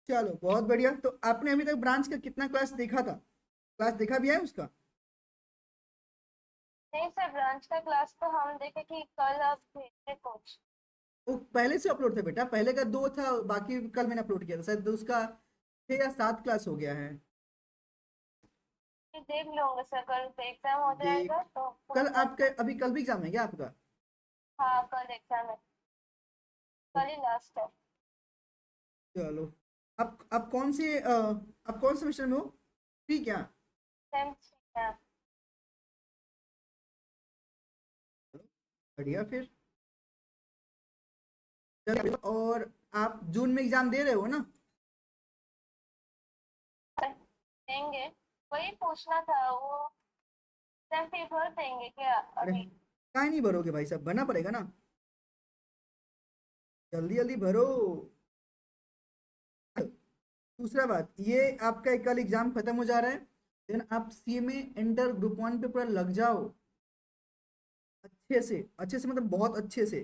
चलो बहुत बढ़िया। तो आपने अभी तक ब्रांच का कितना क्लास देखा था? क्लास देखा भी है उसका? नहीं सर, ब्रांच का क्लास तो हम देखे कि कल आप भेजे कुछ। वो पहले से अपलोड था बेटा, पहले का दो था, बाकी कल मैंने अपलोड किया था, शायद उसका 6 या 7 क्लास हो गया है। फिर देख लूंगा सर, कल पे एग्जाम हो जाएगा देख, तो पूरा कल क्लास आपके देख। अभी कल भी एग्जाम है क्या आपका? हाँ कल एग्जाम है, कल ही लास्ट है। चलो, आप कौन से आप कौन सेमेस्टर में हो? ठीक है। सेम है। बढ़िया फिर। चलो, और आप जून में एग्जाम दे रहे हो ना? देंगे, वही पूछना था वो, सेम फी भर देंगे क्या अरे अभी? काहे नहीं भरोगे भाई साहब, भरना पड़ेगा ना, जल्दी जल्दी भरो। दूसरा बात ये, आपका एक कल एग्जाम खत्म हो जा रहा है, देन आप सी में इंटर ग्रुप वन पे पूरा लग जाओ, अच्छे से मतलब बहुत अच्छे से,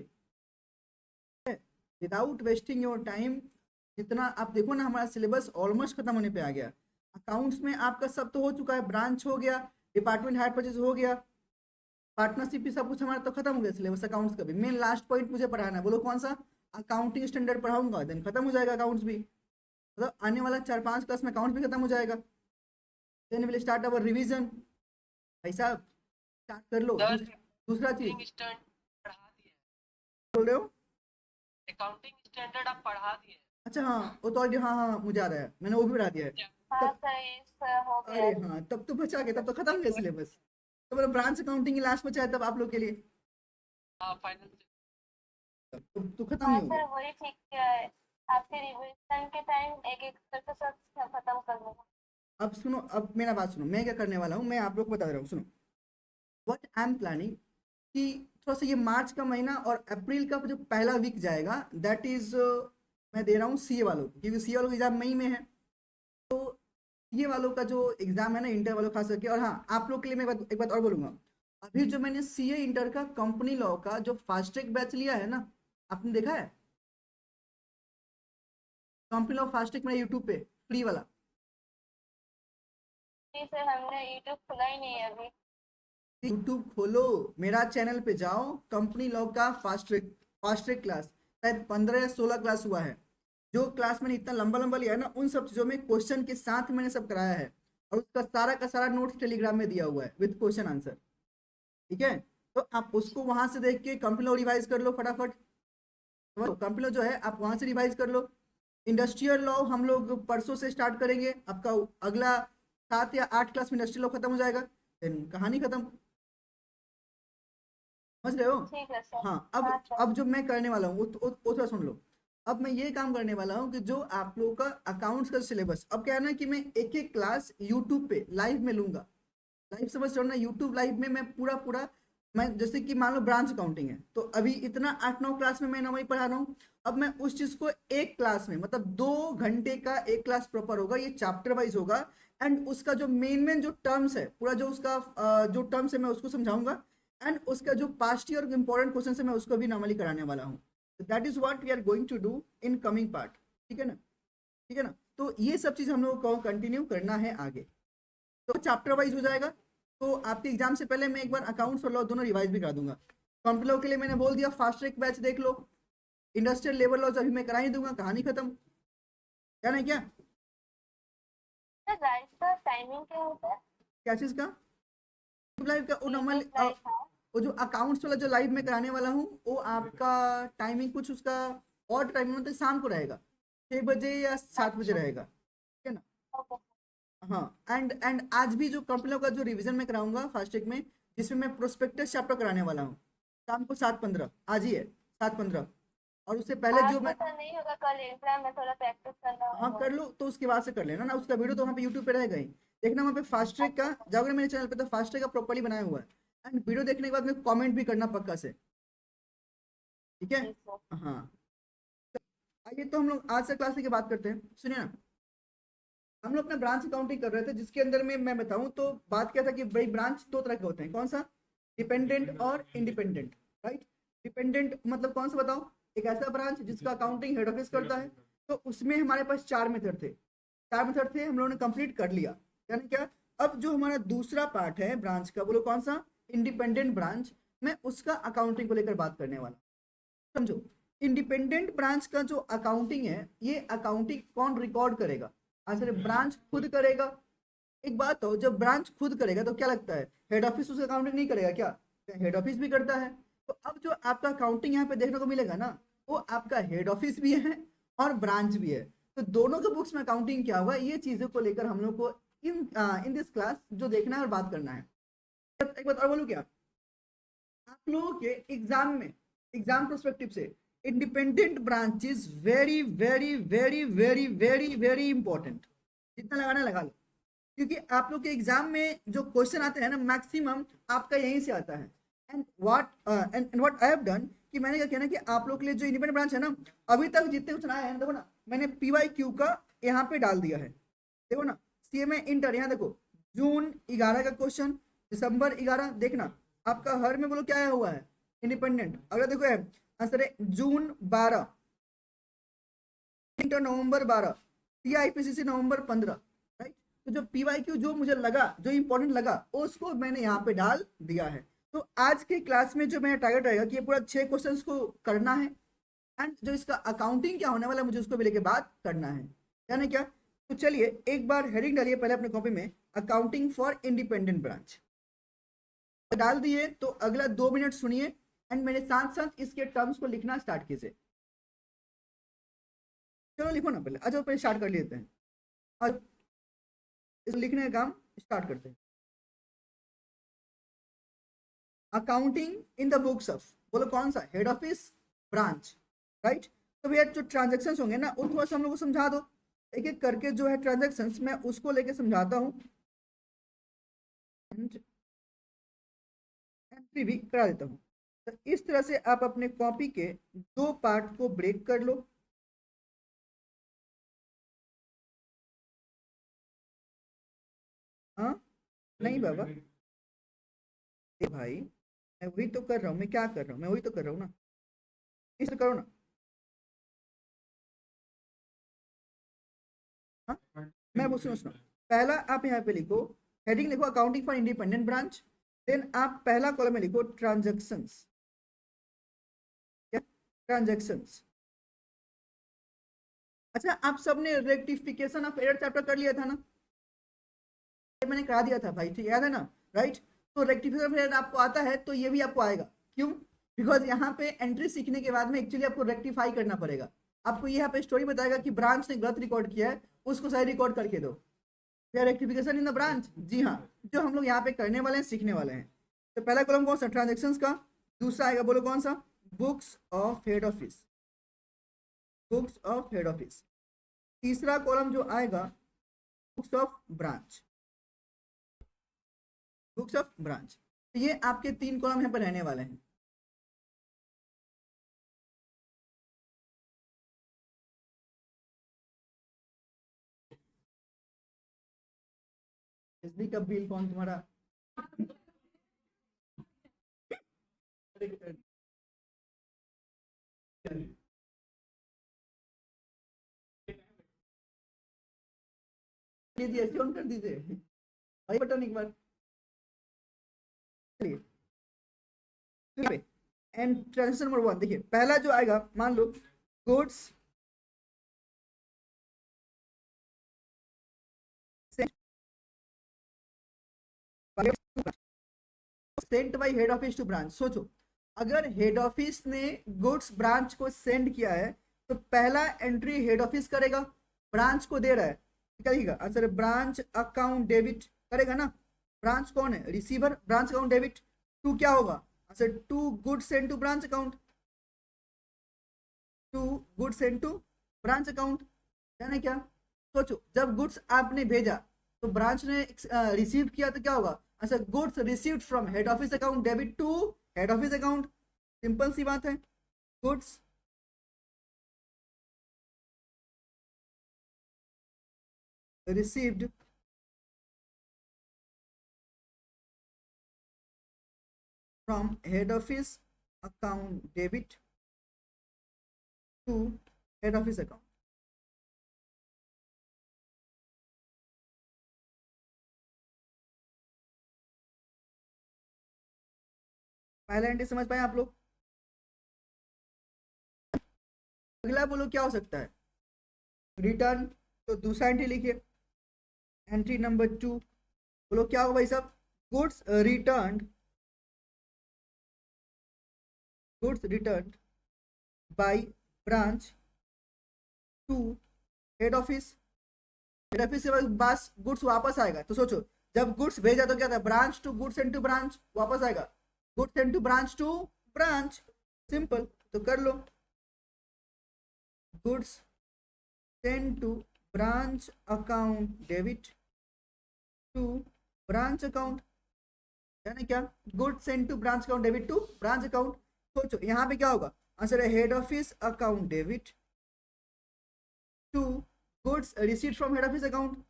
विदाउट वेस्टिंग योर टाइम। जितना आप देखो ना, हमारा सिलेबस ऑलमोस्ट खत्म होने पे आ गया। अकाउंट्स में आपका सब तो हो चुका है, ब्रांच हो गया, डिपार्टमेंट हायर परचेज हो गया, पार्टनरशिप भी सब कुछ हमारा तो खत्म हो गया सिलेबस अकाउंट्स का भी। मेन लास्ट पॉइंट मुझे पढ़ाना है, बोलो कौन सा? अकाउंटिंग स्टैंडर्ड पढ़ाऊंगा, देन खत्म हो जाएगा अकाउंट्स भी, मतलब आने वाला 4-5 क्लास में अकाउंट्स भी खत्म हो जाएगा। Then will start our revision. भाई साहब स्टार्ट कर लो। सर दूसरा चीज अकाउंटिंग स्टैंडर्ड पढ़ा दिए। बोल रहे हो? अकाउंटिंग स्टैंडर्ड आप पढ़ा दिए। अच्छा हाँ, वो तो ऑलरेडी, हाँ हाँ मुझे आ रहा है, मैंने वो भी बढ़ा दिया है। हाँ तब, सर ये सर हो गया अरे है। हाँ तब तो बचा गया, तब तो खत्म गया सिलेबस। तो मतलब ब्रांच अकाउंटिंग लास्ट बचा है तब आप लोग के लिए, हाँ फाइनल। तो खत्म ही हाँ हो सर गया। वही ठीक किया है, आपके रिविजन के टाइम एक एक करके सब खत्म कर लूंगा। अब सुनो, अब मेरा बात सुनो, मैं क्या करने वाला हूँ, मैं आप लोग को बता रहा हूँ, सुनो। व्हाट आई एम प्लानिंग कि थोड़ा सा ये मार्च का महीना और अप्रैल का जो पहला वीक जाएगा, दैट इज मैं दे रहा हूँ सीए वालों को, क्योंकि सीए वालों का एग्जाम मई में है। तो सीए वालों का जो एग्जाम है ना, इंटर वालों खास करके, और हाँ आप लोग के लिए मैं एक बात और बोलूंगा। अभी जो मैंने सीए इंटर का कंपनी लॉ का जो फास्ट ट्रैक बैच लिया है ना, आपने देखा है? कंपनी लॉ फास्ट ट्रैक मेरा यूट्यूब पे फ्री वाला। जी सर, हमने यूट्यूब खुला ही नहीं है अभी। यूट्यूब खोलो, मेरा चैनल पे जाओ, कंपनी लॉ का फास्ट ट्रैक क्लास शायद 15 या 16 क्लास हुआ है। जो क्लास मैंने इतना लंबा लंबा लिया है ना, उन सब चीज़ों में क्वेश्चन के साथ मैंने सब कराया है, और उसका सारा का सारा नोट्स टेलीग्राम में दिया हुआ है विद क्वेश्चन आंसर। ठीक है? तो आप उसको वहां से देख के कंपनी लॉ रिवाइज कर लो फटाफट। तो कंपनी लॉ जो है आप वहां से रिवाइज कर लो। इंडस्ट्रियल लॉ हम लोग परसों से स्टार्ट करेंगे, आपका अगला 7 या 8 क्लास में इंडस्ट्रियल लॉ खत्म हो जाएगा, देन कहानी खत्म। समझ रहे हो? ठीक है सर। हाँ, हाँ सर। अब जो मैं करने वाला हूँ वो थोड़ा सुन लो। अब मैं ये काम करने वाला हूँ कि जो आप लोगों का अकाउंट्स का सिलेबस, अब क्या है ना कि मैं एक एक क्लास यूट्यूब पे लाइव में लूंगा। लाइव समझ रहे हो ना, यूट्यूब लाइव में मैं पूरा पूरा, मैं जैसे कि मान लो ब्रांच अकाउंटिंग है तो अभी इतना 8-9 क्लास में मैं ना वही पढ़ा रहा हूँ। अब मैं उस चीज को एक क्लास में, मतलब 2 घंटे का एक क्लास प्रॉपर होगा, ये चैप्टर वाइज होगा। एंड उसका जो मेन मेन जो टर्म्स है, पूरा जो उसका जो टर्म्स है मैं उसको समझाऊंगा। एंड उसका जो पास्ट ईयर इंपॉर्टेंट क्वेश्चन है मैं उसको भी नॉर्मली कराने वाला हूँ। That is what we are going to do in coming part. ठीक है ना? ठीक है ना? तो ये सब चीज हम लोग को कंटिन्यू करना है आगे। तो चैप्टर वाइज हो जाएगा। तो आपके एग्जाम से पहले मैं एक बार अकाउंट्स और लॉ दोनों रिवाइज भी करा दूंगा। कंप्यूटर लॉ के लिए मैंने बोल दिया फास्ट ट्रैक बैच देख लो। इंडस्ट्रियल लेबर लॉज अभी मैं करा ही दूंगा, कहानी खत्म। क्या नहीं क्या? सर लाइव का टाइमिंग क्या होता है? क्या चीज का? लाइव का वो नॉर्मल, यूट्यूब लाइव हाँ। वो जो अकाउंट्स वाला जो लाइव में कराने वाला हूँ, वो आपका टाइमिंग कुछ उसका और टाइमिंग मतलब शाम को रहेगा, 6 बजे या 7 बजे अच्छा। रहेगा। ठीक है ना? ओके। हाँ, एंड आज भी जो कंपनियों का जो रिवीजन में कराऊंगा फास्टेग में, जिसमें मैं प्रोस्पेक्टस चैप्टर कराने वाला हूँ, शाम को 7:15, आज ही है 7:15। और उससे पहले आज जो तो मैं, सर नहीं होगा, कल एग्जाम में थोड़ा प्रैक्टिस करना हाँ होगा। कर लो तो उसके बाद से कर लेना ना, उसका वीडियो तो वहाँ पे यूट्यूब पे रहेगा ही। देखना वहाँ पे फास्ट ट्रैक का, अच्छा सर। जाओगे मेरे चैनल पे तो फास्ट ट्रैक का प्रॉपर्ली बनाया हुआ है। एंड वीडियो देखने के बाद में कमेंट भी करना पक्का से। ठीक है? जी सर। हाँ। आइए तो हम लोग आज से क्लास लेके बात करते हैं, सुनिए ना। हम लोग अपना ब्रांच अकाउंटिंग कर रहे थे, जिसके अंदर में मैं बताऊं तो बात क्या था कि भाई ब्रांच दो तरह के होते हैं, कौन सा? डिपेंडेंट और इंडिपेंडेंट। राइट? डिपेंडेंट मतलब कौन सा बताओ? एक ऐसा ब्रांच जिसका अकाउंटिंग हेड ऑफिस करता है, तो उसमें हमारे पास 4 मेथड थे, 4 मेथड थे, हम लोगों ने कंप्लीट कर लिया। यानी क्या, अब जो हमारा दूसरा पार्ट है ब्रांच का, बोलो कौन सा, इंडिपेंडेंट ब्रांच, मैं उसका अकाउंटिंग को लेकर बात करने वाला। समझो, इंडिपेंडेंट ब्रांच का जो अकाउंटिंग है, ये अकाउंटिंग कौन रिकॉर्ड करेगा, आखिर ब्रांच खुद करेगा। एक बात हो, जब ब्रांच खुद करेगा तो क्या लगता है हेड ऑफिस उसका अकाउंटिंग नहीं करेगा क्या, हेड ऑफिस भी करता है। तो अब जो आपका अकाउंटिंग यहाँ पे देखने को मिलेगा ना, वो आपका हेड ऑफिस भी है और ब्रांच भी है। तो दोनों के बुक्स में अकाउंटिंग क्या होगा, ये चीजों को लेकर हम लोग को इन दिस क्लास जो देखना है और बात करना है। एक बात और बोलूं क्या, आप लोगों के एग्जाम में, एग्जाम प्रोस्पेक्टिव से independent branch is very very very very very very important. जितना लगाना है लगा लो, क्योंकि आप लोग के एग्जाम में जो क्वेश्चन आते हैं ना, मैक्सिमम आपका यहीं से आता है। And what I have done, कि मैंने क्या किया ना, कि आप लोग के लिए जो इंडिपेंडेंट ब्रांच है ना, अभी तक जितने क्वेश्चन आए हैं, देखो ना, मैंने PYQ का यहाँ पे डाल दिया है। देखो ना, CMA इंटर, यहाँ देखो, जून 11 का क्वेश्चन, दिसंबर 11, देखना आपका हर में बोलो क्या आया हुआ है, इंडिपेंडेंट। अगर देखो आंसर है जून 12, इंटर नवंबर 12, CIPCC नवंबर 15, राइट। तो जो PYQ जो मुझे लगा, जो इंपॉर्टेंट लगा, उसको मैंने यहाँ पे डाल दिया है। तो आज के क्लास में जो मेरा टारगेट रहेगा कि ये पूरा 6 क्वेश्चंस को करना है, एंड जो इसका अकाउंटिंग क्या होने वाला है, मुझे उसको भी लेके बात करना है, यानी क्या। तो चलिए एक बार हेडिंग डालिए पहले अपने कॉपी में, अकाउंटिंग फॉर इंडिपेंडेंट ब्रांच डाल दिए। तो अगला 2 मिनट सुनिए एंड मेरे साथ साथ इसके टर्म्स को लिखना स्टार्ट कीजिए। चलो लिखो ना पहले, अच्छा पहले स्टार्ट कर लेते हैं, और इसको लिखने का काम स्टार्ट करते हैं। Accounting in the books of, बोलो कौन सा, हेड ऑफिस, ब्रांच, राइट। तो भैया जो ट्रांजेक्शन होंगे ना, वो थोड़ा सा हम लोग को समझा दो, एक एक करके जो है ट्रांजेक्शन्स, मैं उसको लेके समझाता हूँ, एंट्री भी करा देता हूँ। तो इस तरह से आप अपने कॉपी के 2 पार्ट को ब्रेक कर लो। हाँ, नहीं बाबा, ए भाई, मैं वही तो कर रहा हूँ, मैं क्या कर रहा हूँ, मैं वही तो कर रहा हूँ ना, इस तरह करो ना। हाँ, मैं वो सुनो सुनो, पहला आप यहाँ पे लिखो, हेडिंग लिखो accounting for independent branch, then आप पहला कॉलम में लिखो ट्रांजैक्शंस, क्या, ट्रांजैक्शंस। अच्छा, आप सबने रेक्टिफिकेशन ऑफ एरर चैप्टर कर लिया था ना, ये मैंने करा दिया था भाई, ठीक याद है ना, राइट। तो रेक्टिफिकेशन ऑफ एरर आपको आता है, तो ये भी आपको आएगा, क्यों, बिकॉज यहाँ पे एंट्री सीखने के बाद में एक्चुअली आपको रेक्टिफाई करना पड़ेगा। आपको यहाँ पे स्टोरी बताएगा कि ब्रांच ने गलत रिकॉर्ड किया है, उसको सही रिकॉर्ड करके दो, रेक्टिफिकेशन इन द ब्रांच, जी हाँ, जो हम लोग यहाँ पे करने वाले हैं, सीखने वाले हैं। तो पहला कॉलम कौन सा, ट्रांजेक्शन्स का, दूसरा आएगा बोलो कौन सा, books of head office, books of head office, तीसरा कॉलम जो आएगा books of branch, books of branch. ये आपके 3 कॉलम यहाँ पर रहने वाले हैं। बिजली का बिल कौन तुम्हारा लीजिए, ऑन कर दीजिए भाई बटन एक बार, चलिए। एंड ट्रांजेक्शन नंबर 1 देखिए, पहला जो आएगा, मान लो goods sent by head office to branch. सोचो, अगर हेड ऑफिस ने गुड्स ब्रांच को सेंड किया है, तो पहला एंट्री हेड ऑफिस करेगा, ब्रांच को दे रहा है, करेगा आंसर, ब्रांच अकाउंट डेबिट करेगा ना, ब्रांच कौन है, receiver, branch account debit to क्या होगा answer, to goods send to branch account, to goods send to branch account, यानी क्या, सोचो जब गुड्स आपने भेजा तो ब्रांच ने रिसीव किया, तो क्या होगा अच्छा, goods received from head office account debit to head office account, simple सी बात है, goods received from head office account debit to head office account, पहला एंट्री समझ पाए आप लोग? अगला बोलो क्या हो सकता है? रिटर्न, तो दूसरा एंट्री लिखिए, एंट्री नंबर 2 बोलो क्या होगा भाई साहब? Goods return, goods return by branch to head office. Head office से बस गुड्स वापस आएगा, तो सोचो जब गुड्स भेजा तो क्या था? Branch to goods and to branch वापस आएगा, goods and to branch, simple. तो कर लो, goods send to branch account debit to branch account, यानी क्या? Good send to branch account debit to branch account. सोचो यहाँ पे क्या होगा? आंसर है head office account debit to goods received from head office account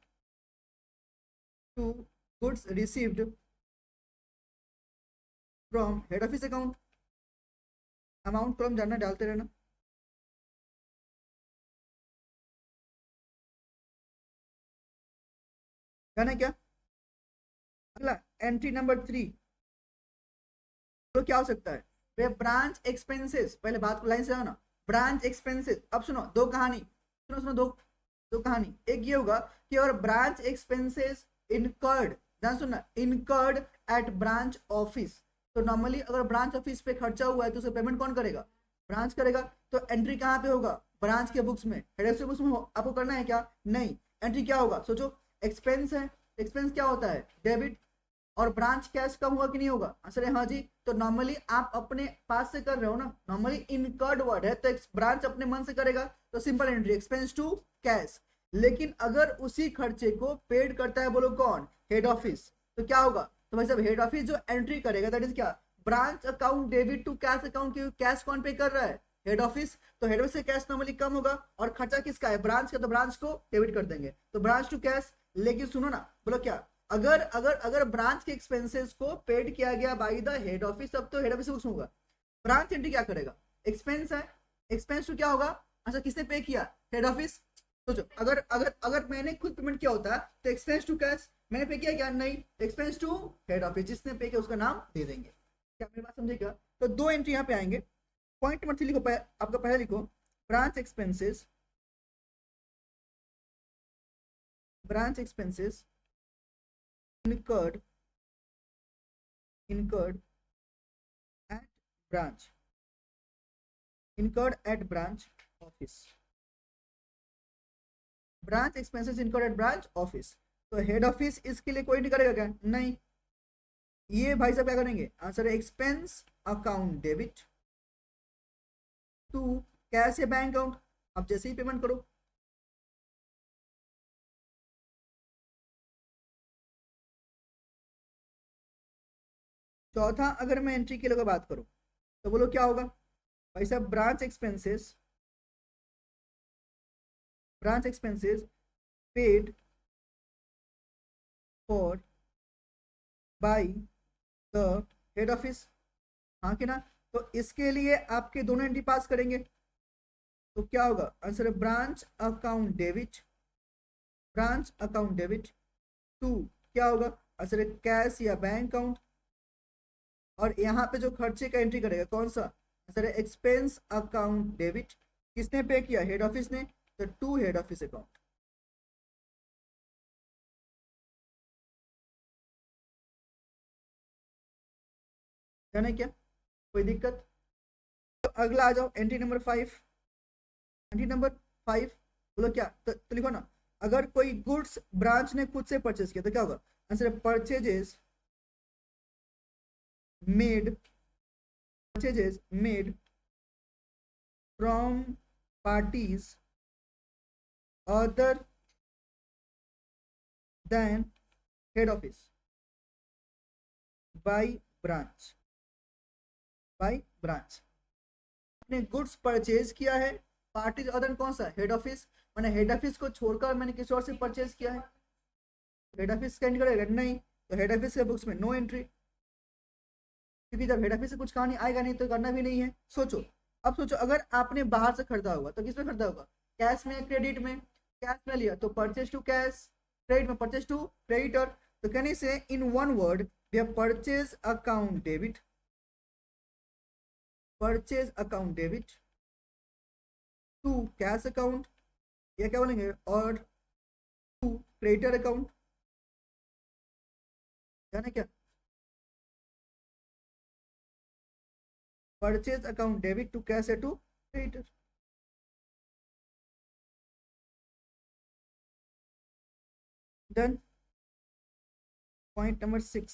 to goods received from head office account. Amount column जानना, डालते रहना। जाना क्या? अगला एंट्री नंबर 3 तो क्या हो सकता है? वे ब्रांच एक्सपेंसेस, पहले बात को लाइन से आना, ब्रांच एक्सपेंसेस। अब सुनो दो कहानी, सुनो दो कहानी। एक ये होगा कि अगर ब्रांच एक्सपेंसेस इनकर्ड, ध्यान सुनना, इनकर्ड एट ब्रांच ऑफिस, तो नॉर्मली अगर ब्रांच ऑफिस पे खर्चा हुआ है तो उसे पेमेंट कौन करेगा? ब्रांच करेगा। तो एंट्री कहाँ पे होगा? ब्रांच के बुक्स में, हेड ऑफिस बुक्स में आपको करना है क्या? नहीं। एंट्री क्या होगा? सोचो, एक्सपेंस है, एक्सपेंस क्या होता है? डेबिट। और ब्रांच कैश कम होगा कि नहीं होगा? आंसर है हाँ जी। तो नॉर्मली आप अपने पास से कर रहे हो ना, नॉर्मली इनकर्ड वर्ड है तो ब्रांच अपने मन से करेगा, तो simple entry expense to cash. लेकिन अगर उसी खर्चे को पेड करता है, बोलो कौन? हेड ऑफिस, तो क्या होगा? तो भाई साहब हेड ऑफिस जो एंट्री करेगा दैट इज क्या? Branch account debit to cash account, क्योंकि कैश कौन पे कर रहा है? Head office. तो हेड ऑफिस से कैश नॉर्मली कम होगा, और खर्चा किसका है? ब्रांच का, तो ब्रांच को डेबिट कर देंगे, तो ब्रांच टू कैश। लेकिन सुनो ना, बोलो क्या? अगर अगर अगर ब्रांच के एक्सपेंसेस को पेड किया गया बाय द हेड ऑफिस, तब तो हेड ऑफिस बुक्स होगा। ब्रांच एंट्री क्या करेगा? एक्सपेंस है, एक्सपेंस टू क्या होगा? अच्छा किसने पे किया? Head office. सोचो अगर अगर अगर मैंने खुद पेमेंट किया होता तो एक्सपेंस टू कैश, मैंने पे किया क्या? नहीं, एक्सपेंस टू हेड ऑफिस, जिसने पे किया उसका नाम दे देंगे। क्या मेरी बात समझेगा? तो दो एंट्री यहाँ पे आएंगे। पॉइंट नंबर 3 लिखो, आपका पहला लिखो, branch expenses, branch expenses incurred at branch, incurred at branch office, branch expenses incurred at branch office। तो हेड ऑफिस इसके लिए कोई नहीं करेगा क्या? नहीं। ये भाई साहब क्या करेंगे? आंसर है expense account debit to cash या बैंक अकाउंट। आप जैसे ही पेमेंट करो, चौथा अगर मैं एंट्री के लिए बात करूं तो बोलो क्या होगा? भाई साहब branch expenses paid for bye the head office, हाँ कि ना? तो इसके लिए आपके दोनों एंट्री पास करेंगे, तो क्या होगा? आंसर है ब्रांच अकाउंट डेबिट टू क्या होगा? आंसर है कैश या बैंक अकाउंट। और यहाँ पे जो खर्चे का एंट्री करेगा कौन सा? आंसर है एक्सपेंस अकाउंट डेबिट। किसने पे किया? हेड ऑफिस ने, तो टू हेड ऑफिस अकाउंट। जाने क्या? कोई दिक्कत? तो अगला आ जाओ, एंट्री नंबर 5। एंट्री नंबर 5 बोलो क्या? तो लिखो ना, अगर कोई गुड्स ब्रांच ने खुद से परचेज किया तो क्या होगा? आंसर है purchases made from parties other than head office by branch आपने गुड्स परचेज किया है, पार्टीज अदर कौन सा? Head office. मैंने हेड ऑफिस को छोड़कर मैंने किसी और से परचेज किया है, हेड ऑफिस स्कैन करेगा? नहीं। तो हेड ऑफिस के बुक्स में नो एंट्री, क्योंकि जब हेड ऑफिस से कुछ कहानी आएगा नहीं तो करना भी नहीं है। सोचो, अब सोचो अगर आपने बाहर से खरीदा होगा तो किस में खरीदा होगा? कैश में, क्रेडिट में? कैश में लिया तो परचेज टू कैश, क्रेडिट में परचेज टू क्रेडिटर। तो कहने से in one word we have purchase account debit purchase account debit to cash account, या क्या बोलेंगे, और टू क्रेडिटर अकाउंट, जाने क्या, purchase account debit to cash है to creditor. Done. Point number 6,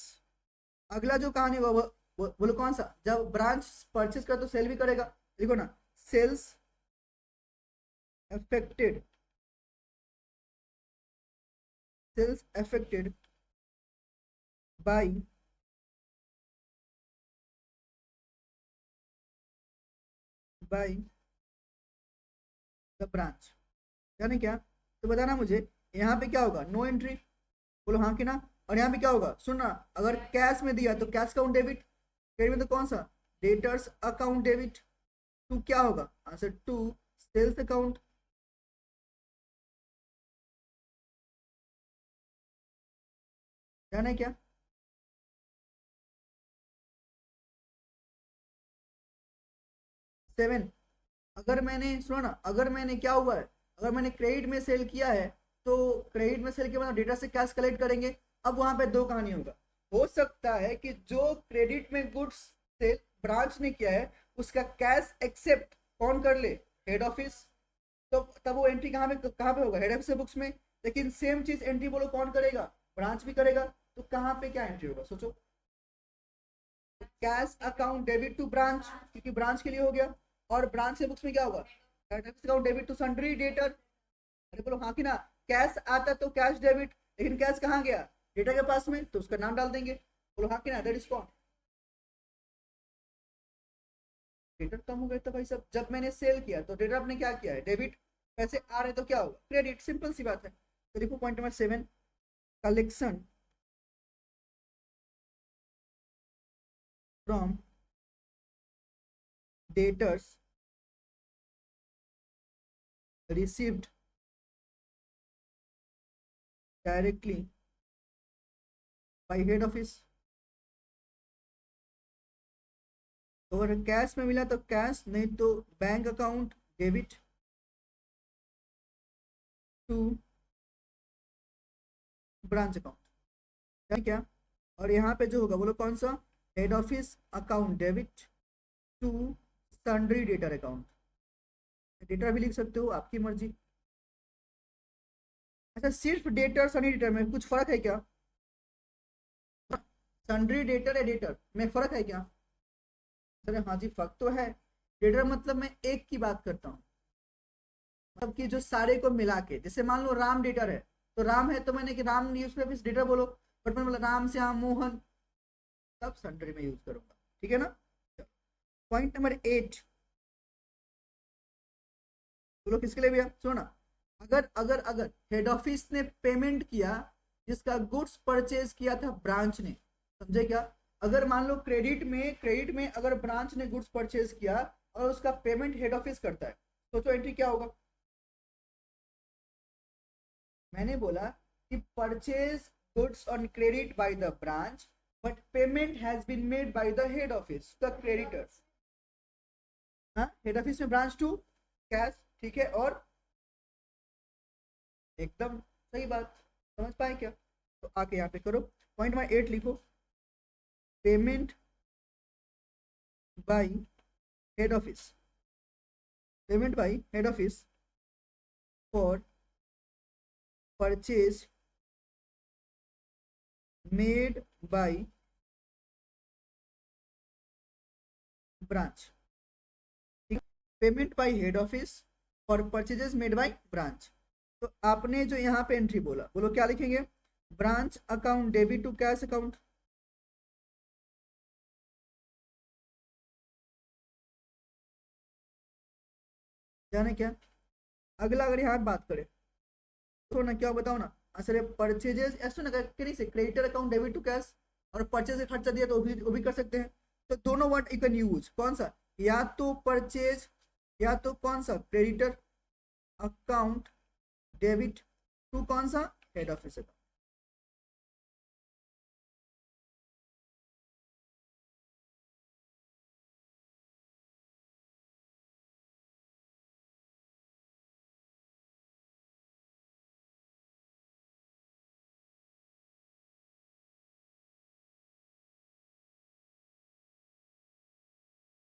अगला जो कहानी होगा वो बोलो कौन सा, जब ब्रांच परचेज कर तो सेल भी करेगा, देखो ना, sales affected, sales affected by the branch, यानी क्या, तो बताना मुझे यहाँ पे क्या होगा, नो एंट्री, बोलो हाँ कि ना, और यहाँ पे क्या होगा, सुनना, अगर कैश में दिया तो कैश अकाउंट डेबिट, क्रेडिट में तो कौन सा, डेटर्स अकाउंट डेबिट, टू क्या होगा आंसर, टू सेल्स अकाउंट, जाना है क्या, 7, अगर मैंने सुनो ना, अगर मैंने क्या हुआ है, अगर मैंने क्रेडिट में सेल किया है तो क्रेडिट में सेल के बाद डेटा से कैश कलेक्ट करेंगे। अब वहां पे दो कहानी होगा, हो सकता है कि जो क्रेडिट में गुड्स सेल ब्रांच ने किया है उसका कैश एक्सेप्ट कौन कर ले, हेड ऑफिस, तो तब वो एंट्री कहाँ पे होगा, हेड ऑफिस बुक्स में। लेकिन सेम चीज एंट्री बोलो कौन करेगा, ब्रांच भी करेगा, तो कहाँ पे क्या एंट्री होगा सोचो, cash account debit to branch, क्योंकि ब्रांच के लिए हो गया, और ब्रांच के बुक्स में क्या होगा, account debit to sundry debtor, अरे बोलो हाँ कि ना, कैश आता तो कैश डेबिट, लेकिन कैश कहाँ गया, डेटा के पास में, तो उसका नाम डाल देंगे, बोलो हाँ कि ना, दैट इज कौन, डेटर कम हो गया था भाई साहब, जब मैंने सेल किया तो डेटर आपने क्या किया है, डेबिट, पैसे आ रहे तो क्या होगा, क्रेडिट, सिंपल सी बात है। तो देखो point number 7, collection from debtors received directly by head office, तो अगर कैश में मिला तो कैश, नहीं तो bank account debit to branch account, क्या, और यहाँ पे जो होगा बोलो कौन सा, head office account debit to sundry debtor account, debtor भी लिख सकते हो आपकी मर्जी। अच्छा, सिर्फ डेटर सन्ड्री डेटर में कुछ फर्क है क्या, सन्ड्री डेटर एडिटर में फर्क है क्या, अरे हाँ जी फर्क तो है, डेटर मतलब मैं एक की बात करता हूँ, मतलब कि जो सारे को मिला के, जैसे मान लो राम डेटर है, तो राम है तो मैंने कि राम यूज कर डेटर बोलो, बट मैं बोला राम श्याम मोहन, तब सन्ड्री में यूज करूंगा, ठीक है ना। पॉइंट नंबर 8, बोलो किसके लिए भैया, सुनो ना, अगर अगर अगर हेड ऑफिस ने पेमेंट किया जिसका गुड्स परचेज किया था ब्रांच ने, समझे क्या, अगर मान लो क्रेडिट में अगर ब्रांच ने गुड्स परचेज किया और उसका पेमेंट हेड ऑफिस करता है, सोचो एंट्री क्या होगा, मैंने बोला कि purchase goods on credit by the branch but payment has been made by the head office the creditors, हाँ हेड ऑफिस में ब्रांच टू कैश, ठीक है, और एकदम सही बात, समझ पाए क्या, तो आके यहाँ पे करो, पॉइंट नंबर 8 लिखो, payment by head office, payment by head office for purchase made by branch, payment by head office for purchases made by branch, तो आपने जो यहाँ पे एंट्री बोला, बोलो क्या लिखेंगे, branch account debit to cash account, जाने क्या, अगला अगर यहाँ बात करें तो ना क्या बताओ ना, असल परचेजेस ऐसा ना कहीं से creditor account debit to cash, और परचेज का खर्चा दिया तो वो भी कर सकते हैं, तो दोनों वर्ड यू कैन यूज, कौन सा, या तो परचेज या तो कौन सा क्रेडिटर अकाउंट डेबिट टू कौन सा हेड ऑफिस अकाउंट,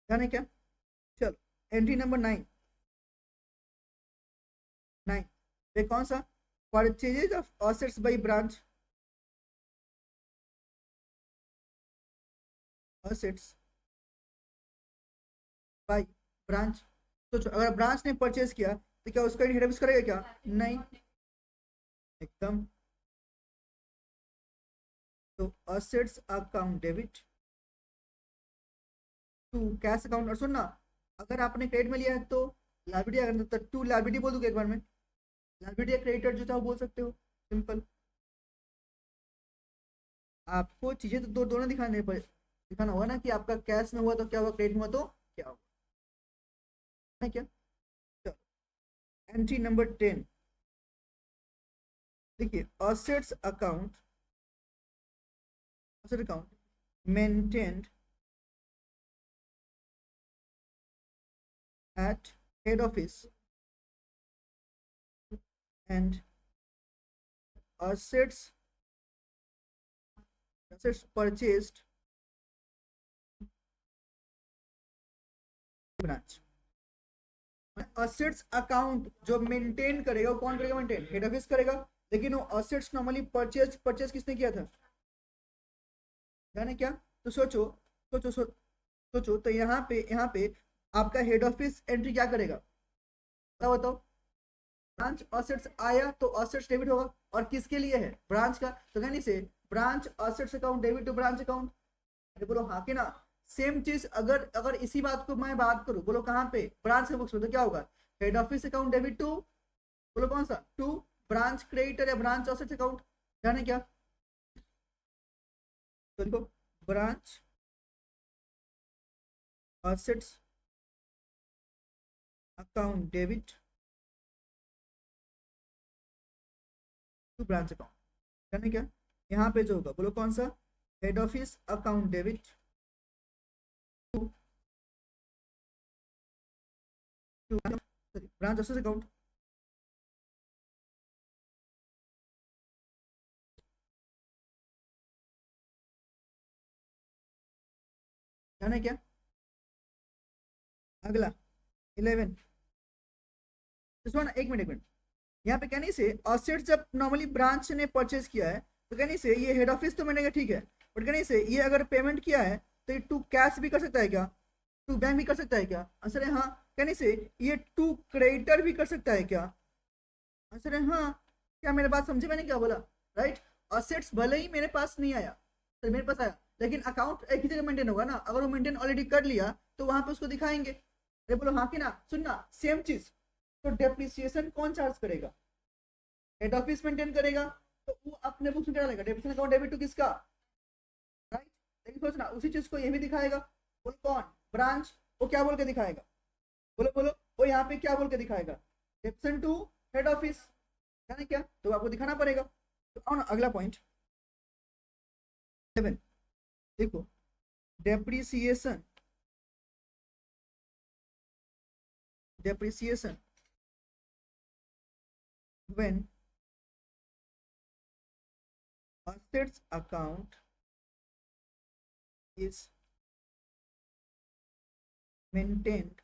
ध्यान है क्या? चलो एंट्री नंबर 9 ये कौन सा? Purchases of assets by branch, assets by branch. तो अगर ब्रांच ने परचेज किया तो क्या उसका हेड ऑफिस करेगा क्या? नहीं, एकदम। तो assets account debit to cash account. और सुनना, अगर आपने क्रेडिट में लिया है तो लायबिलिटी, अगर तो टू लायबिलिटी बोल दूंगा एक बार में, लायबिलिटी या क्रेडिटर जो चाहो बोल सकते हो, सिंपल। आपको चीजें तो दोनों दिखाना होगा ना, कि आपका कैश में हुआ तो क्या हुआ, क्रेडिट में हुआ तो क्या हुआ, है क्या? चलो एंट्री नंबर 10 देखिए, assets account, asset account maintained at head office and assets purchased branch. Assets account जो मेंटेन करेगा वो कौन करेगा? मेंटेन हेड ऑफिस करेगा, लेकिन वो असेट्स नॉर्मली परचेज किसने किया था? जाने क्या? तो सोचो तो यहाँ पे आपका हेड ऑफिस एंट्री क्या करेगा? बताओ। ब्रांच असेट्स आया तो असेट्स डेबिट होगा, और किसके लिए है? ब्रांच का। तो कहने से branch assets account debit to branch account. अरे बोलो हाँ कि ना? सेम चीज अगर अगर इसी बात को मैं बात करूं, बोलो कहाँ पे? ब्रांच के बुक्स में, तो क्या होगा? Head office account debit to, बोलो कौन सा? टू ब्रांच क्रेडिटर या ब्रांच असेट्स अकाउंट। जाने क्या? तो देखो, branch assets account debit to branch account. जाने क्या? यहाँ पे जो होगा बोलो कौन सा? Head office account debit to branch assets account. जाने क्या? अगला 11। एक मिनट, यहाँ पे कहने से असेट जब नॉर्मली ब्रांच ने परचेज किया है, तो कहने से ये हेड ऑफिस तो मैंने कहा ठीक है, बट कहने से ये अगर पेमेंट किया है तो ये टू कैश भी कर सकता है क्या? टू बैंक भी कर सकता है क्या? आंसर है हाँ। कहने से ये टू क्रेडिटर भी कर सकता है क्या? आंसर है हाँ। क्या मेरे बात समझे मैंने क्या बोला? राइट। असेट्स भले ही मेरे पास नहीं आया, तो मेरे पास आया, लेकिन अकाउंट एक ही जगह मेंटेन होगा ना। अगर वो मेंटेन ऑलरेडी कर लिया तो वहां पे उसको दिखाएंगे। अरे बोलो हाँ कि ना? सुनना, सेम चीज। तो डेप्रिसिएशन कौन चार्ज करेगा? हेड ऑफिस मेंटेन करेगा, तो वो अपने बुक्स में क्या डालेगा? डेबिट अकाउंट डेबिट टू किसका? राइट। लेकिन सोचना, उसी चीज को ये भी दिखाएगा। बोलो कौन? ब्रांच। वो क्या बोल के दिखाएगा? बोलो वो यहाँ पे क्या बोल के दिखाएगा? डेप्सन टू हेड ऑफिस, है क्या? तो आपको दिखाना पड़ेगा। तो आओ ना अगला पॉइंट 7 देखो, depreciation when assets account is maintained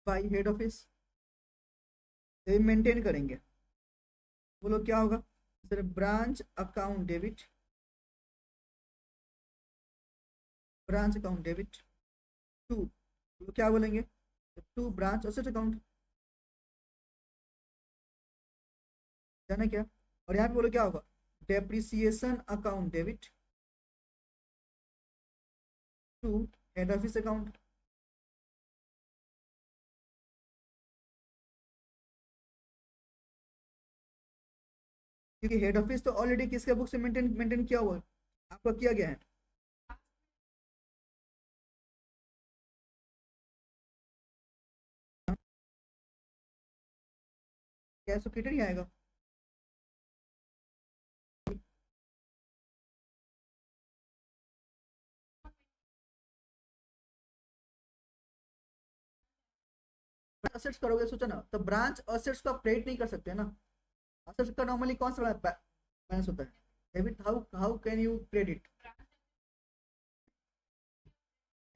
by head office। ये मेंटेन करेंगे, बोलो क्या होगा? Sir branch account debit to, बोलो क्या बोलेंगे? To branch asset account. जाना क्या? और यहाँ पे बोलो क्या होगा? Depreciation account debit to head office account. क्योंकि हेड ऑफिस तो ऑलरेडी किसके बुक से मेंटेन किया हुआ है, आपका किया गया है। कैश तो क्रेडिटर ही आएगा। असेट्स करोगे, सोचो ना, तो ब्रांच असेट्स को आप क्रेडिट नहीं कर सकते ना। असेट्स का नॉर्मली कौन सा बैलेंस होता है? Debit. How can you credit?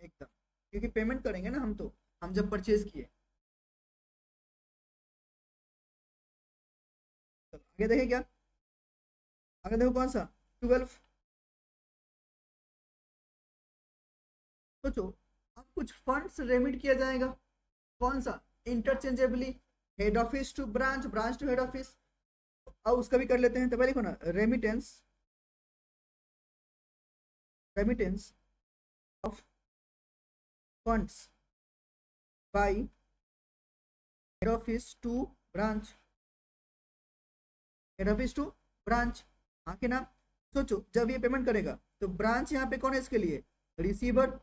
एकदम, क्योंकि पेमेंट करेंगे ना हम जब परचेज किए। चलो आगे देखें क्या, आगे देखो कौन सा 12। सोचो, अब कुछ फंड्स रेमिट किया जाएगा, कौन सा, interchangeably, head office to branch, branch to head office. अब उसका भी कर लेते हैं, तो पहले लिखो ना, remittance, remittance of funds by head office to branch, head office to branch. हाँ कि ना। सोचो जब ये पेमेंट करेगा तो ब्रांच यहाँ पे कौन है इसके लिए, रिसीवर।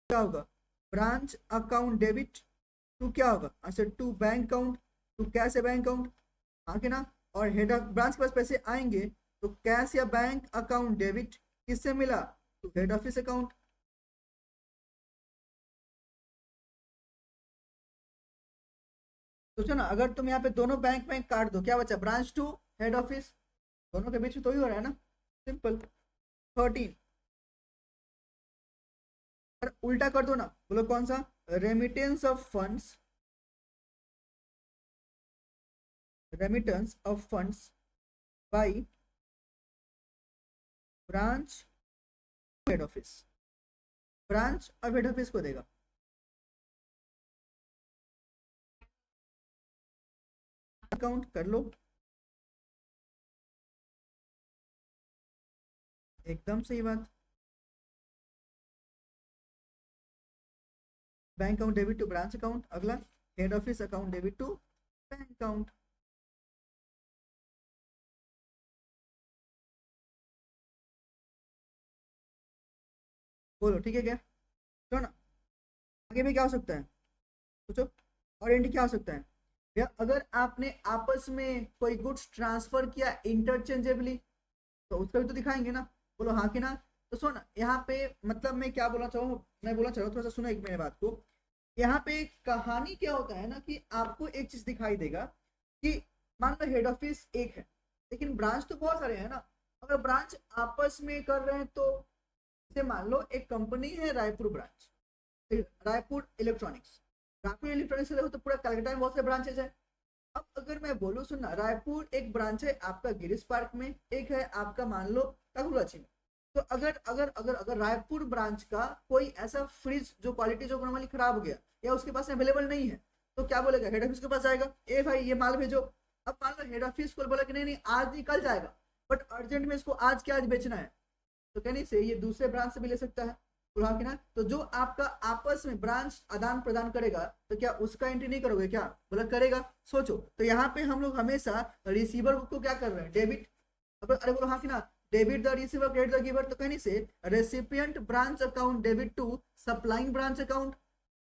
क्या होगा, ब्रांच अकाउंट डेबिट टू क्या होगा, अच्छा to bank account, to cash या बैंक अकाउंट। हाँ कि ना। और हेड ऑफ ब्रांच के पास पैसे आएंगे तो कैश या बैंक अकाउंट डेबिट किससे मिला, तो हेड ऑफिस अकाउंट। सोचो ना, अगर तुम यहाँ पे दोनों बैंक में काट दो, क्या बचा, ब्रांच टू हेड ऑफिस, दोनों के बीच में तो ही हो रहा है ना, सिंपल। 13, और उल्टा कर दो ना, बोलो कौन सा, remittance of funds, remittance of funds by branch head office, branch अब हेड ऑफिस को देगा। अकाउंट कर लो, एकदम सही बात। Bank account debit to branch account, अगला head office account debit to bank account. बोलो ठीक है क्या, तो ना आगे में क्या हो सकता है, सोचो, और एंड क्या हो सकता है भैया, अगर आपने आपस में कोई गुड्स ट्रांसफर किया इंटरचेंजेबली, तो उसका भी तो दिखाएंगे ना, बोलो हाँ कि ना। तो सुनो ना, यहाँ पे मतलब मैं क्या बोलना चाहूँ, मैं बोलना चाह रहा हूँ, थोड़ा सा सुनो एक मेरी बात को। यहाँ पे कहानी क्या होता है ना, कि आपको एक चीज दिखाई देगा कि मान लो हेड ऑफिस एक है लेकिन ब्रांच तो बहुत सारे हैं ना। अगर ब्रांच आपस में कर रहे हैं तो जैसे मान लो एक कंपनी है Raipur branch, Raipur electronics, Raipur electronics देखो तो पूरा कलकत्ता में बहुत से ब्रांचेज है। अब अगर मैं बोलूँ, सुनना, रायपुर एक ब्रांच है आपका गिरीश पार्क में, एक है आपका मान लो तकुलाची में। तो अगर अगर अगर अगर रायपुर ब्रांच का कोई ऐसा फ्रिज जो क्वालिटी जो नॉर्मली खराब हो गया या उसके पास अवेलेबल नहीं है, तो क्या बोलेगा, हेड ऑफिस के पास जाएगा, ए भाई ये माल भेजो। अब मान लो हेड ऑफिस को बोला कि नहीं नहीं आज नहीं कल जाएगा, बट अर्जेंट में इसको आज के आज बेचना है, तो कहने से ये दूसरे ब्रांच से भी ले सकता है, बोला कि ना। तो जो आपका आपस में ब्रांच आदान प्रदान करेगा तो क्या उसका एंट्री नहीं करोगे क्या, बोला करेगा। सोचो, तो यहाँ पे हम लोग हमेशा रिसीवर को क्या कर रहे हैं, डेबिट। अब अरे बोलो हाँ कि ना, debit the receiver credit the giver, तो कहने से recipient branch account debit to supplying branch account.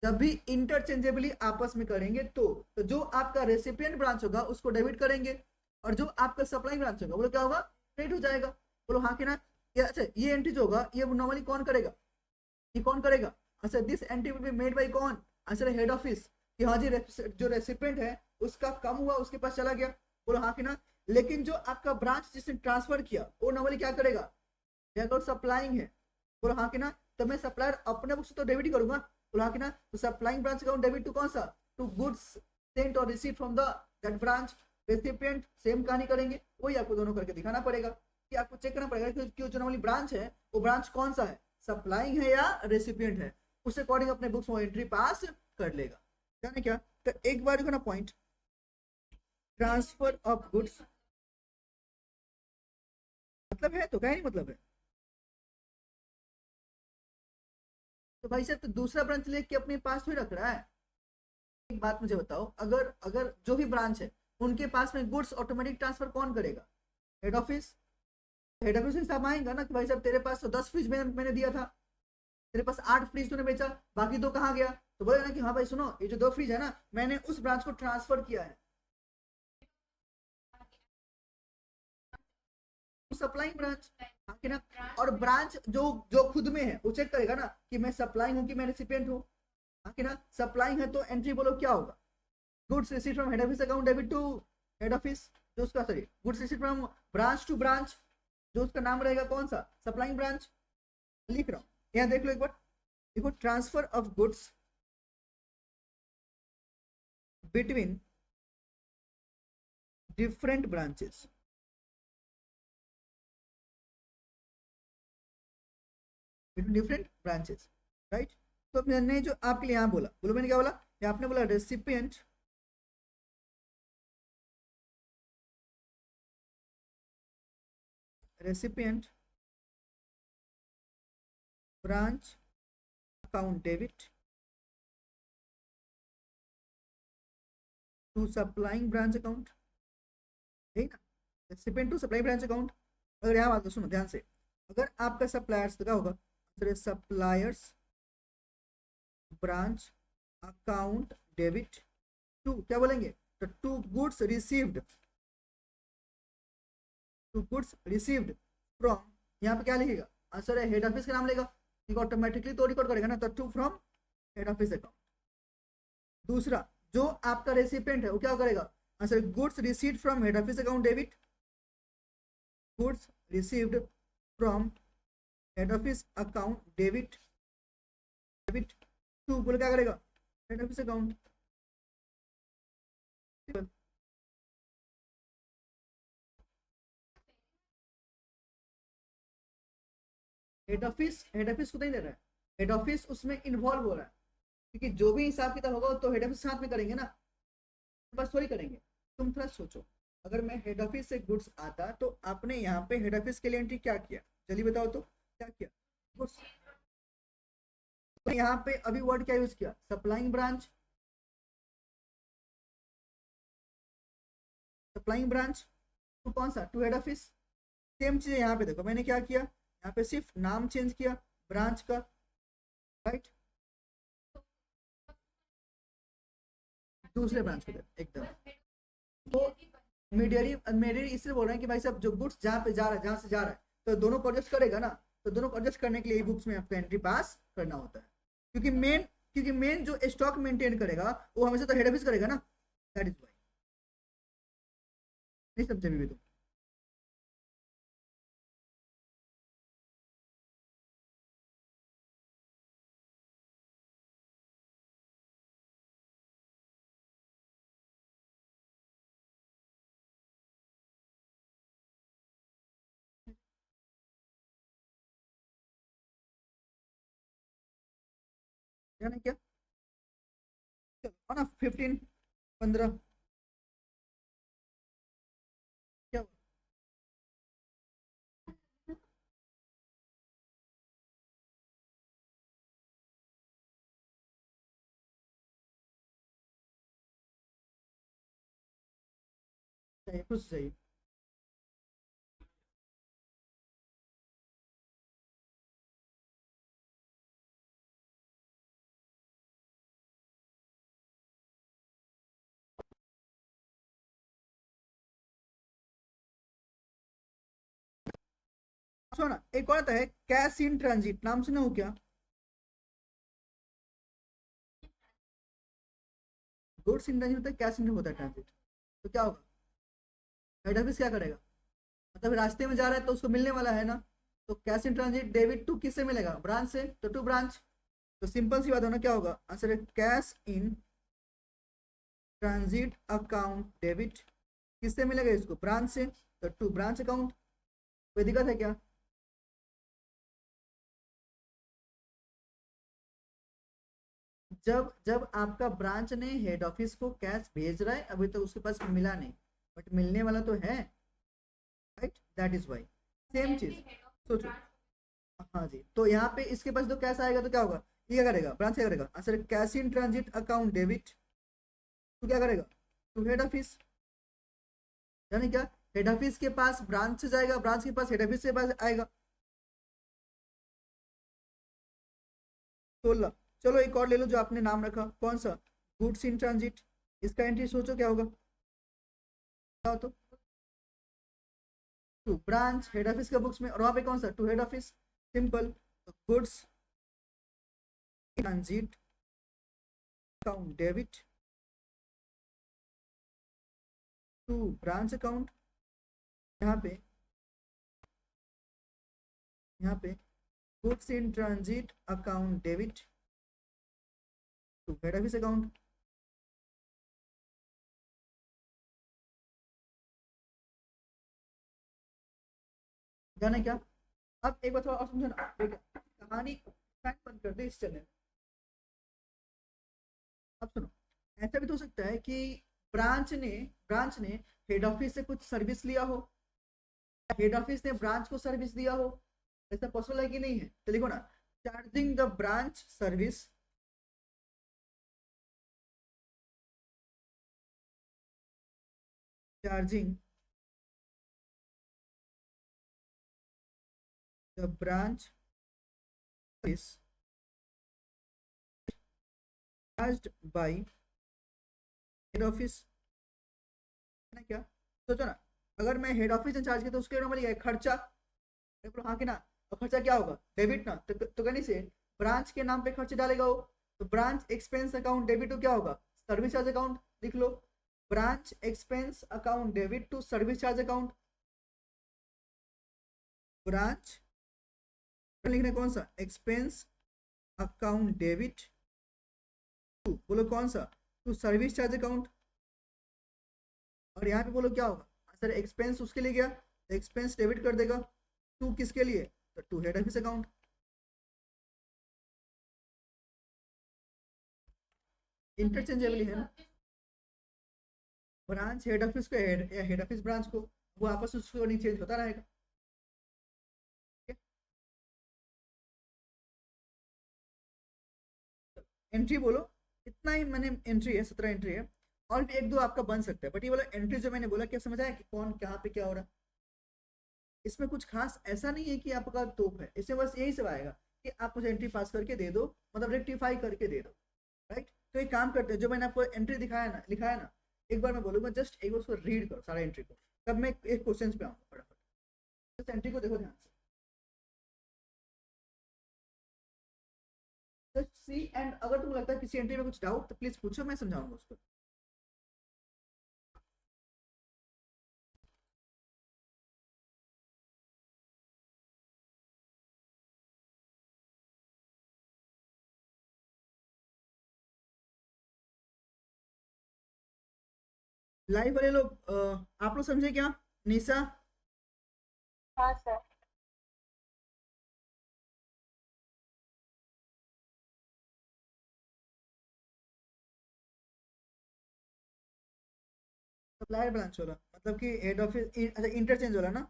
जब भी इंटरचेंजेबली आपस में करेंगे तो जो आपका रेसिपिएंट ब्रांच होगा उसको डेबिट करेंगे और जो आपका सप्लाइंग ब्रांच होगा बोलो क्या होगा, क्रेडिट हो जाएगा। बोलो हाँ कि ना। अच्छा ये एंट्री जो होगा ये नॉर्मली कौन करेगा, ये कौन करेगा, अच्छा this entry will be made by कौन, आंसर हेड ऑफिस, कि हाँ जी जो रेसिपिएंट है उसका कम हुआ उसके पास चला गया, बोलो हाँ कि ना। लेकिन जो आपका ब्रांच जिसने ट्रांसफर किया वो नॉर्मली क्या करेगा, अगर सप्लाइंग है, बोलो हाँ कि ना, तो मैं सप्लायर अपने बुक से तो डेबिट ही करूंगा, बोलो हाँ कि ना। तो supplying branch account debit to कौन सा, टू गुड्स सेंट और receive from the that branch. Recipient same कहानी करेंगे, वही आपको दोनों करके दिखाना पड़ेगा, कि आपको चेक करना पड़ेगा कि जो नॉर्मली ब्रांच है वो ब्रांच कौन सा है, सप्लाइंग है या रेसिपिएंट है, उस अकॉर्डिंग अपने बुक्स में एंट्री पास कर लेगा। जाने क्या, तो एक बार देखो ना पॉइंट, ट्रांसफर ऑफ गुड्स मतलब है तो क्या नहीं मतलब है, तो भाई साहब तो दूसरा ब्रांच लेके अपने पास ही रख रहा है। एक बात मुझे बताओ, अगर अगर जो भी ब्रांच है उनके पास में गुड्स ऑटोमेटिक ट्रांसफर कौन करेगा, हेड ऑफिस। हेड ऑफिस से हिसाब आएगा ना कि भाई साहब तेरे पास तो 10 फ्रिज मैंने दिया था, तेरे पास 8 फ्रिज तूने बेचा, बाकी 2 कहाँ गया, तो बोले ना कि हाँ भाई सुनो ये जो 2 फ्रिज है ना मैंने उस ब्रांच को ट्रांसफर किया है, सप्लाइंग ब्रांच, हाँ कि ना। और ब्रांच जो जो खुद में है वो चेक करेगा ना कि मैं सप्लाइंग हूँ कि मैं रेसिपिएंट हूँ, हाँ कि ना। सप्लाइंग है तो एंट्री बोलो क्या होगा, goods receive from head office account debit to head office, जो उसका sorry goods receive from branch to branch, जो उसका नाम रहेगा कौन सा, सप्लाइंग ब्रांच। लिख रहा हूँ यहाँ देख लो एक बार, देखो transfer of goods between different branches, between different branches, right. तो मैंने जो आपके लिए यहाँ बोला, बोलो मैंने क्या बोला, ये आपने बोला recipient branch account debit to supplying branch account, ठीक ना, recipient to supply branch account. अगर यहाँ बात सुनो ध्यान से, अगर आपका सप्लायर्स तो क्या होगा, suppliers branch account debit to क्या बोलेंगे, तो to goods received, to goods received from, यहाँ पे क्या लिखेगा आंसर है हेड ऑफिस का नाम लेगा, ठीक ऑटोमेटिकली तो रिकॉर्ड करेगा ना, तो to from head office account. दूसरा जो आपका रेसिपिएंट है वो क्या करेगा, answer goods received from head office account debit, goods received from head office account debit, debit to बोले क्या करेगा head office account. Head office को नहीं दे रहा है, हेड ऑफिस उसमें इन्वॉल्व हो रहा है, क्योंकि जो भी हिसाब किताब होगा तो हेड ऑफिस साथ में करेंगे ना, बस थोड़ी करेंगे। तुम थोड़ा सोचो, अगर मैं हेड ऑफिस से गुड्स आता तो आपने यहाँ पे हेड ऑफिस के लिए एंट्री क्या किया, जल्दी बताओ तो क्या किया, गुड्स। तो यहाँ पे अभी वर्ड क्या यूज किया, supplying branch, supplying branch to कौन सा, टू हेड ऑफिस। सेम चीज यहाँ पे देखो मैंने क्या किया, यहाँ पे सिर्फ नाम चेंज किया ब्रांच का, राइट, दूसरे ब्रांच को एकदम। तो मीडियरी इसलिए बोल रहे हैं कि भाई साहब जो गुड्स जहाँ पे जा रहा है, जहाँ से जा रहा है, तो दोनों को एडजस्ट करेगा ना, तो दोनों को एडजस्ट करने के लिए बुक्स में आपको एंट्री पास करना होता है, क्योंकि मेन जो स्टॉक मेंटेन करेगा वो हमेशा तो हेड ऑफिस करेगा ना, दैट इज वाई। नहीं समझे भी तुम, क्या नहीं क्या, चलो ना 15 क्या चाहिए, कुछ चाहिए, सुनो ना एक और आता है कैश इन ट्रांजिट, नाम सुना हो क्या, गुड्स इन ट्रांजिट होता है, कैश इन होता है ट्रांजिट। तो क्या होगा, हेड ऑफिस क्या करेगा, मतलब रास्ते में जा रहा है तो उसको मिलने वाला है ना, तो cash in transit debit to किससे मिलेगा, ब्रांच से, तो टू ब्रांच। तो सिंपल सी बात होना क्या होगा, आंसर है cash in transit account debit, किससे मिलेगा इसको, ब्रांच से, तो टू ब्रांच अकाउंट। कोई दिक्कत है क्या, जब जब आपका ब्रांच ने हेड ऑफिस को कैश भेज रहा है, अभी तो उसके पास मिला नहीं, बट मिलने वाला तो है, right, that is why. Same चीज सोचो, हाँ जी, तो यहाँ पे इसके पास तो कैश आएगा तो क्या होगा, ये क्या करेगा, ब्रांच क्या करेगा, answer cash in transit account debit, तो क्या करेगा, टू हेड ऑफिस, यानी क्या, हेड ऑफिस के पास ब्रांच से जाएगा, ब्रांच के पास हेड ऑफिस के पास आएगा। 16, चलो एक और ले लो जो आपने नाम रखा, कौन सा, गुड्स इन ट्रांजिट, इसका एंट्री सोचो क्या होगा, बताओ तो, टू ब्रांच हेड ऑफिस के बुक्स में, और वहां पे कौन सा, to head office, simple, goods transit account debit to branch account, यहाँ पे goods in transit account debit to head office account. जाने क्या, अब एक बार थोड़ा और समझना, कहानी बंद कर दे इस चैनल। अब सुनो, ऐसा भी तो हो सकता है कि ब्रांच ने हेड ऑफिस से कुछ सर्विस लिया हो, हेड ऑफिस ने ब्रांच को सर्विस दिया हो। ऐसा पॉसिबल है कि नहीं है? तो लिखो ना, charging the branch service, charging the branch service charged bye head office, है ना? क्या सोचो ना, अगर मैं हेड ऑफिस चार्ज किया तो उसके नॉर्मली क्या है, खर्चा। बोलो हाँ कि ना, और खर्चा क्या होगा, डेबिट ना। तो कहने से ब्रांच के नाम पे खर्च डालेगा वो, तो branch expense account debit to क्या होगा, सर्विस चार्ज अकाउंट। लिख लो, branch expense account debit to service charge account. Branch लिखना कौन सा, एक्सपेंस अकाउंट डेबिट टू, बोलो कौन सा, टू सर्विस चार्ज अकाउंट। और यहाँ पे बोलो क्या होगा, सर एक्सपेंस उसके लिए गया, एक्सपेंस डेबिट कर देगा, टू किसके लिए, तो to head office account. Interchangeable है ना, ब्रांच हेड ऑफिस को हेड या हेड ऑफिस ब्रांच को, वो आपस में उसको नहीं चेंज होता रहेगा। एंट्री बोलो, इतना ही मैंने एंट्री है, 17 एंट्री है, और भी एक दो आपका बन सकता है, बट ये बोला एंट्री जो मैंने बोला, क्या समझ आया कि कौन कहाँ पे क्या हो रहा है। इसमें कुछ खास ऐसा नहीं है कि आपका तोप है, इसमें बस यही सब आएगा कि आप मुझे एंट्री पास करके दे दो, मतलब रेक्टिफाई करके दे दो, राइट। तो एक काम करते हैं, जो मैंने आपको एंट्री दिखाया ना, लिखा है ना, एक बार मैं बोलूंगा, जस्ट एक बार उसको रीड करो सारा एंट्री को, तब मैं एक क्वेश्चन पे आऊंगा फटाफट। जस्ट एंट्री को देखो ध्यान से, जस्ट सी, एंड अगर तुमको लगता है किसी एंट्री में कुछ डाउट तो प्लीज पूछो, मैं समझाऊंगा उसको। लाइव वाले लोग आप लोग समझे क्या, निशा? हाँ सर। सप्लायर ब्रांच वाला मतलब कि हेड ऑफिस, अच्छा इंटरचेंज वाला ना।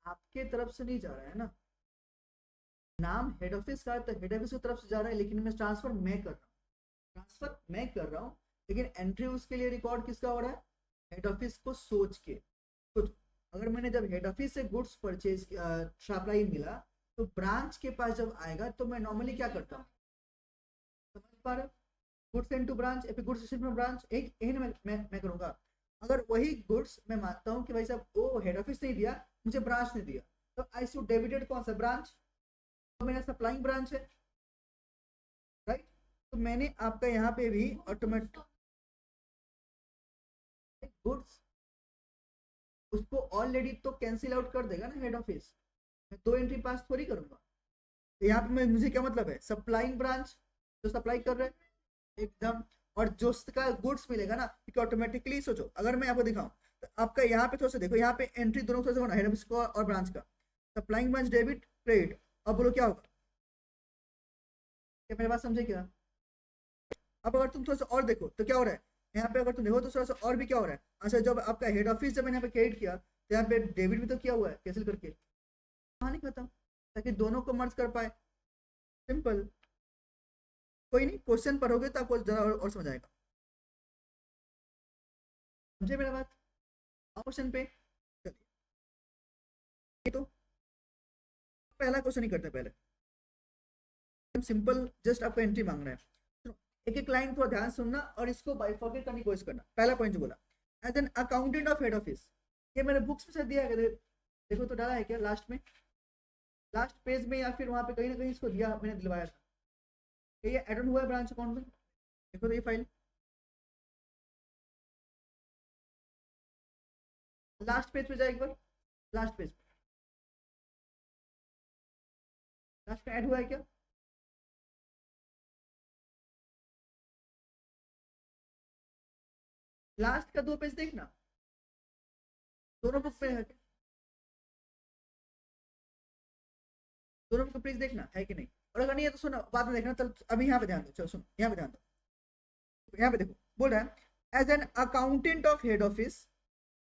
आपके तरफ से नहीं जा रहा है ना, नाम हेड ऑफिस का है तो हेड ऑफिस की तरफ से जा रहा है, लेकिन मैं ट्रांसफर मैं कर रहा हूँ, ट्रांसफर मैं कर रहा हूँ, लेकिन एंट्री उसके लिए रिकॉर्ड किसका हो रहा है, हेड ऑफिस को सोच के। तो अगर मैंने जब हेड ऑफिस से गुड्स परचेज सप्लाई मिला, तो ब्रांच के पास जब आएगा तो मैं नॉर्मली क्या करता हूँ, समझ पा रहे हो, गुड्स सेंड टू ब्रांच या फिर गुड्स रिसीव फ्रॉम ब्रांच, एक यही ना मैं करूँगा। अगर वही गुड्स मैं मानता हूँ कि भाई साहब वो हेड ऑफिस नहीं दिया, मुझे ब्रांच ने दिया, तो आई शुड डेबिटेड कौन सा, ब्रांच, तो मेरा सप्लाइंग ब्रांच है, राइट। तो मैंने आपका यहाँ पे भी ऑटोमेटिक गुड्स उसको ऑलरेडी तो कैंसिल आउट कर देगा ना हेड ऑफिस, मैं दो एंट्री पास थोड़ी करूंगा। तो यहाँ पे मैं मुझे क्या मतलब है, सप्लाइंग ब्रांच जो सप्लाई कर रहे हैं एकदम, और जो उसका गुड्स मिलेगा ना, क्योंकि ऑटोमेटिकली सोचो, अगर मैं आपको दिखाऊं तो आपका यहाँ पे थोड़ा सा देखो, यहाँ पे एंट्री दोनों थोड़ा सा होना, हेड ऑफिस का और ब्रांच का, सप्लाइंग ब्रांच डेबिट क्रेडिट। अब बोलो क्या होगा, क्या मेरे बात समझे क्या? अब अगर तुम थोड़ा सा और देखो तो क्या हो रहा है, यहाँ पे अगर तुम देखो तो थोड़ा सा और भी क्या हो रहा है, अच्छा जब आपका हेड ऑफिस जब मैंने यहाँ पे क्रेडिट किया, तो यहाँ पे डेबिट भी तो किया हुआ है कैंसिल करके, कहानी खत्म, ताकि दोनों को मर्ज कर पाए, सिंपल। कोई नहीं, क्वेश्चन पढ़ोगे तो आपको जरा और समझ आएगा, समझे मेरा बात? क्वेश्चन पे चलिए, ये तो पहला क्वेश्चन ही करते हैं पहले, सिंपल, जस्ट आपको एंट्री मांगना है। सुनो, एक एक लाइन थोड़ा ध्यान सुनना और इसको बाइफरकेट करने की कोशिश करना। पहला पॉइंट जो बोला, as an accountant of head office, ये मैंने बुक्स में से दिया है, देखो तो डाला है क्या लास्ट में, लास्ट पेज में, या फिर वहां पे कहीं ना कहीं इसको दिया, मैंने दिलवाया था, ये एड ऑन हुआ है ब्रांच अकाउंट में, देखो तो ये फाइल, लास्ट पेज पे जाए एक बार, लास्ट पेज, लास्ट में ऐड हुआ है क्या? लास्ट का 2 पेज देखना, दोनों बुक पे है क्या? दोनों बुक पेज देखना है कि नहीं, और अगर नहीं है तो सुनो बाद में देखना। चल अभी यहाँ पे ध्यान दो, चलो सुनो यहाँ पे ध्यान दो, यहाँ पे देखो बोल रहा है as an accountant of head office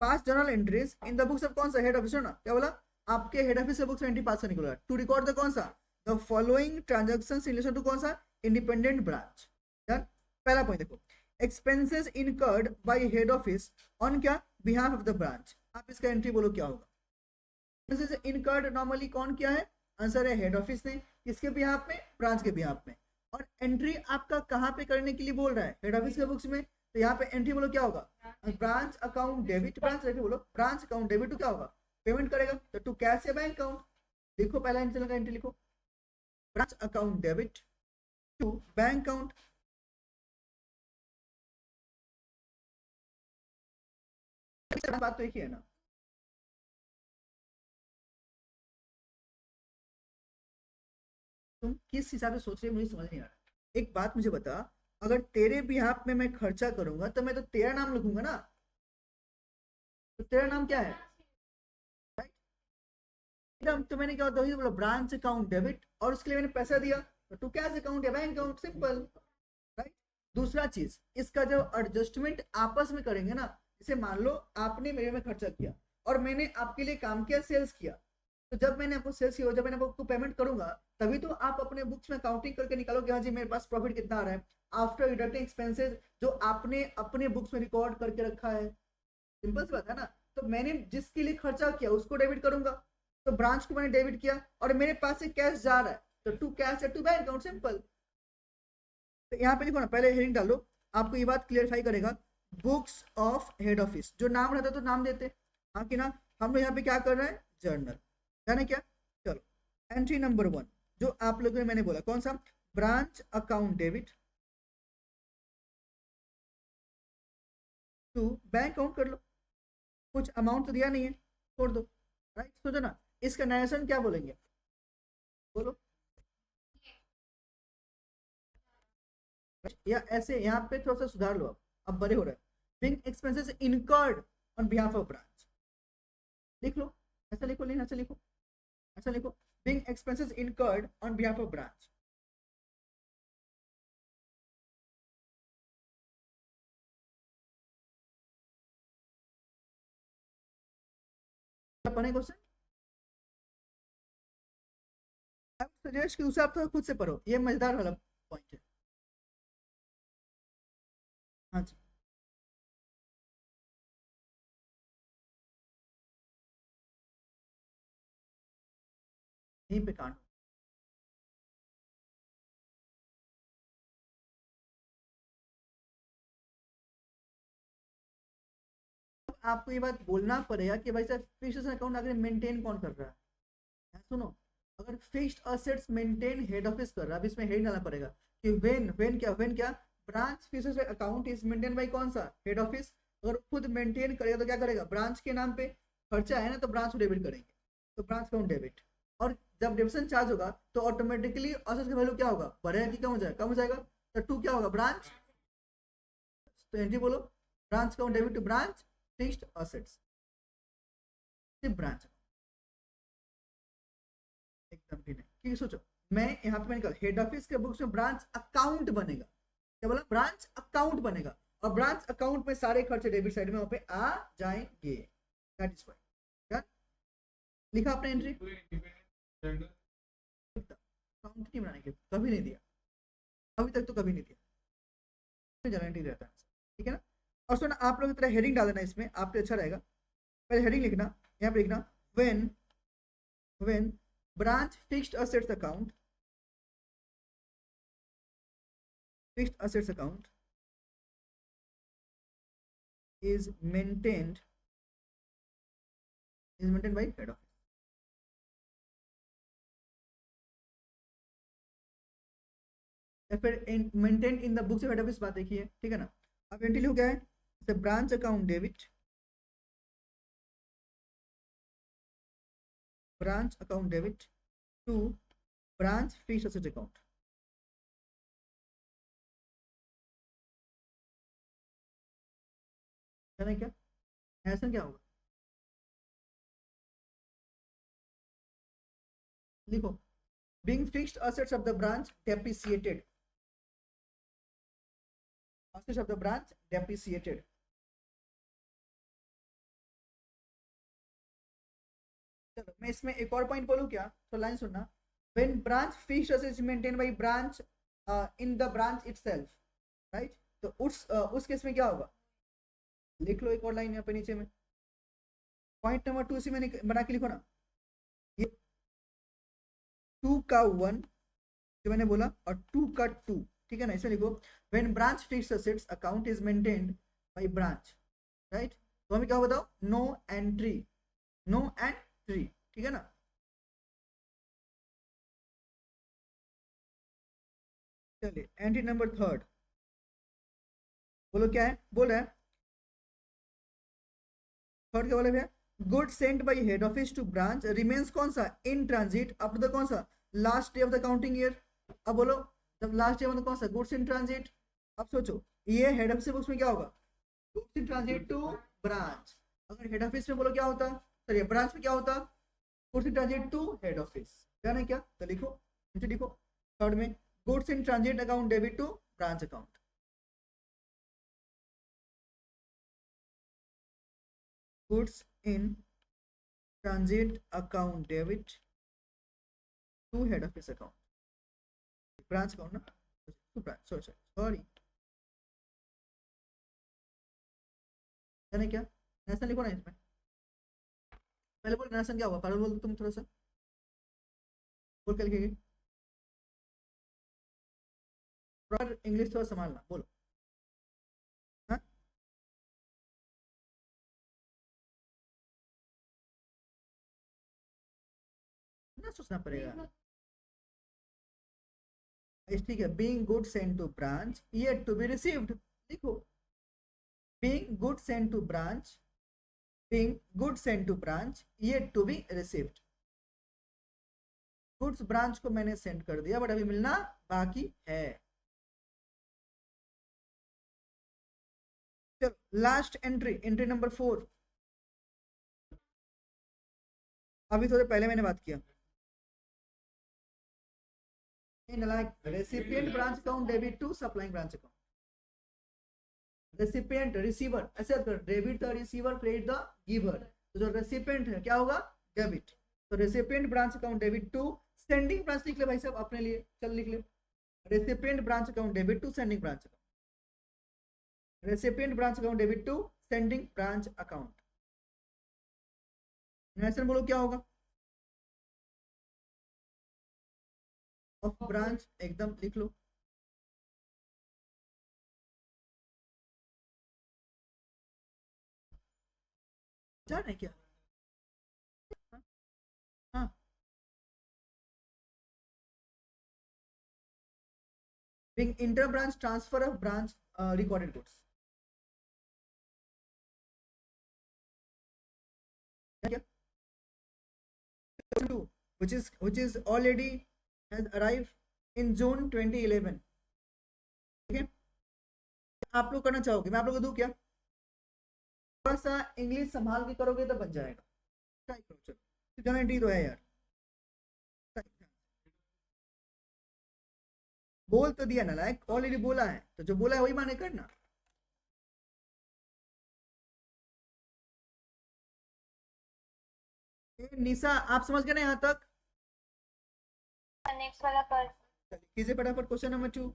pass journal entries in the books of, कौन सा हेड ऑफिस, ना क्या बोला, आपके हेड ऑफिस से बुक्स में एंट्री पास करने को बोला टू रिकॉर्ड द कौन सा, the following transaction in relation to कौन सा, इंडिपेंडेंट ब्रांच। डन। पहला पॉइंट देखो, expenses incurred by head office on क्या, बिहाफ ऑफ द ब्रांच। आप इसका एंट्री बोलो क्या होगा। एक्सपेंसेस इनकर्ड नॉर्मली कौन किया है, आंसर है हेड ऑफिस ने, किसके बिहाफ में, ब्रांच के बिहाफ में। और एंट्री आपका कहाँ पे करने के लिए बोल रहा है, हेड ऑफिस के बुक्स में, तो यहाँ पे एंट्री बोलो क्या होगा, branch account debit, branch entry बोलो ब्रांच अकाउंट डेबिट टू क्या होगा, पेमेंट करेगा, तो टू कैश या बैंक अकाउंट। लिखो पहला एंट्री का एंट्री लिखो, branch account debit to bank account. बात तो एक ही है ना, तुम किस हिसाब से सोच रहे हो मुझे समझ नहीं आ रहा। एक बात मुझे बता, अगर तेरे बिहाफ में मैं खर्चा करूंगा तो मैं तो तेरा नाम लिखूंगा ना, तो तेरा नाम क्या है, राइट। तो मैंने क्या होता है बोला ब्रांच अकाउंट डेबिट, और उसके लिए मैंने पैसा दिया तो टू कैश अकाउंट या बैंक अकाउंट, सिंपल, राइट। दूसरा चीज, इसका जब एडजस्टमेंट आपस में करेंगे ना, जैसे मान लो आपने मेरे में खर्चा किया और मैंने आपके लिए काम किया, सेल्स किया, तो जब मैंने आपको सेल्स किया, जब मैंने आपको पेमेंट करूंगा, तभी तो आप अपने बुक्स में काउंटिंग करके निकालोगे, हाँ जी मेरे पास प्रॉफिट कितना आ रहा है, आफ्टर डिडक्टिंग एक्सपेंसेस जो आपने अपने बुक्स में रिकॉर्ड करके रखा है। सिंपल सी बात है ना। तो मैंने जिसके लिए खर्चा किया उसको डेबिट करूंगा, तो ब्रांच को मैंने डेबिट किया, और मेरे पास से कैश जा रहा है तो टू कैश या टू बैंक अकाउंट, सिंपल। तो यहाँ पे देखो ना, पहले हेडिंग डालो, आपको ये बात क्लियरफाई करेगा। बुक्स ऑफ हेड ऑफिस, जो नाम रहता तो नाम देते, हाँ कि ना, हम लोग यहाँ पे क्या कर रहे हैं, जर्नल, है ना क्या। चलो एंट्री नंबर 1 जो आप लोगों ने मैंने बोला कौन सा, branch account debit to bank account कर लो, कुछ अमाउंट तो दिया नहीं है, छोड़ दो, राइट। सोचो ना इसका नरेशन क्या बोलेंगे, बोलो, या ऐसे यहाँ पे थोड़ा सा सुधार लो, अब बड़े हो रहे हैं, being expenses incurred on behalf of branch, लिख लो, ऐसा लिखो, लेकिन ऐसा लिखो, ऐसा लिखो, being expenses incurred on behalf of branch. पढ़े क्वेश्चन, सजेस्ट कि उसे आप थोड़ा खुद से पढ़ो, ये मजेदार वाला पॉइंट है। हाँ जी, यहीं पे कांड, आपको ये बात बोलना पड़ेगा कि भाई साहब फिक्स्ड अकाउंट अगर मेंटेन कौन कर रहा है, सुनो, अगर fixed assets maintain head office कर रहा है, अब इसमें हेड डालना पड़ेगा कि व्हेन क्या branch fixed account is maintain by कौन सा, हेड ऑफिस। अगर खुद मेंटेन करेगा तो क्या करेगा, ब्रांच के नाम पे खर्चा है ना, तो ब्रांच को डेबिट करेंगे, तो ब्रांच अकाउंट डेबिट। और जब डेबिशन चार्ज होगा तो ऑटोमेटिकली असेट्स का वैल्यू क्या होगा, बढ़ेगा कि कम हो जाएगा, कम हो जाएगा, तो टू क्या होगा, ब्रांच। तो एंट्री बोलो, branch account debit to branch fixed assets, सिर्फ ब्रांच, एकदम ठीक है। क्योंकि सोचो मैं यहाँ पे मैंने कहा हेड ऑफिस के बुक्स में ब्रांच अकाउंट बनेगा, क्या बोला, ब्रांच अकाउंट बनेगा, और ब्रांच अकाउंट में सारे खर्चे डेबिट साइड में वहां पे आ जाएंगे, दैट इज व्हाई। क्या लिखा आपने एंट्री, अकाउंट नहीं बनाने के लिए कभी नहीं दिया, अभी तक तो कभी नहीं दिया, गारंटी रहता है, ठीक है ना। और सुना आप लोग तरह हेडिंग डाल देना इसमें, आपके अच्छा रहेगा। पहले हेडिंग लिखना, यहाँ पे लिखना when branch fixed assets account is maintained by head office। या फिर maintain in the books of head office, बात देखिए, ठीक है ना। अब एंट्री हो गया है, branch account debit branch account debit to branch fixed asset account. है क्या? ऐसा क्या होगा? लिखो, being fixed assets of the branch depreciated. Assets of the branch depreciated. चलो मैं इसमें एक और पॉइंट बोलूं क्या? तो लाइन सुनना. When branch fixed assets maintained by branch in the branch itself, right? तो उस केस में क्या होगा? लिख लो एक और लाइन यहाँ पे नीचे में. पॉइंट नंबर 2 से मैंने बना के लिखो ना. ये 2 का 1 जो मैंने बोला और 2 का 2, ठीक है ना? इसमें लिखो when branch fixed assets account is maintained by branch, right? तो हमें क्या बताओ? नो एंट्री, नो एंट्री, ठीक है ना? चलिए एंट्री नंबर 3 बोलो क्या है? बोल रहा है थर्ड क्या बोला भैया? Good sent by head office to branch remains कौन सा? In transit up to the कौन सा? Last day of the counting year. अब बोलो जब लास्ट डे मतलब कौन सा? Goods in transit. अब सोचो ये हेड ऑफिस बुक्स में क्या होगा? Goods in transit to branch. अगर हेड ऑफिस में बोलो क्या होता? सॉरी ब्रांच में क्या होता? Goods in transit to head office. क्या नहीं क्या? तो लिखो नीचे लिखो थर्ड में goods in transit account debit to branch account. Goods in transit account debit to head office account. Branch account ना? To branch. Sorry. यानी क्या? नेशनल लिखो ना इसमें. पहले बोल नेशनल क्या हुआ? पहले बोल तुम थोड़ा सा बोल के लिखेंगे. थोड़ा इंग्लिश थोड़ा संभालना. बोलो. हाँ ना सोचना पड़ेगा. ठीक है. Being good send to branch yet to be received. देखो being good send to branch, being good send to branch yet to be received. Goods branch को मैंने सेंड कर दिया बट अभी मिलना बाकी है. चलो लास्ट एंट्री, एंट्री नंबर 4. अभी थोड़े पहले मैंने बात किया. Recipient branch account debit to supplying branch account. Recipient receiver ऐसे debit the receiver credit the giver. तो जो रेसिपिएंट है क्या होगा? डेबिट. तो recipient branch account debit to sending branch. लिख ले भाई साहब अपने लिए. चल लिख ले recipient branch account debit to sending branch account. Recipient branch account debit to sending branch account. National बोलो क्या होगा? ऑफ ब्रांच एकदम लिख लो. जान है क्या? हाँ being inter branch transfer of branch recorded goods. क्या? which is already has arrived in June 2011. ठीक है. आप लोग करना चाहोगे मैं आप लोग को दूं क्या? थोड़ा सा इंग्लिश संभाल के करोगे तो बन जाएगा. ट्राई करो. चलो गारंटी तो है यार. बोल तो दिया ना लाइक ऑलरेडी बोला है तो जो बोला है वही माने करना. निशा आप समझ गए ना यहाँ तक? नेक्स्ट वाला कर. कीजिए फटाफट क्वेश्चन नंबर 2.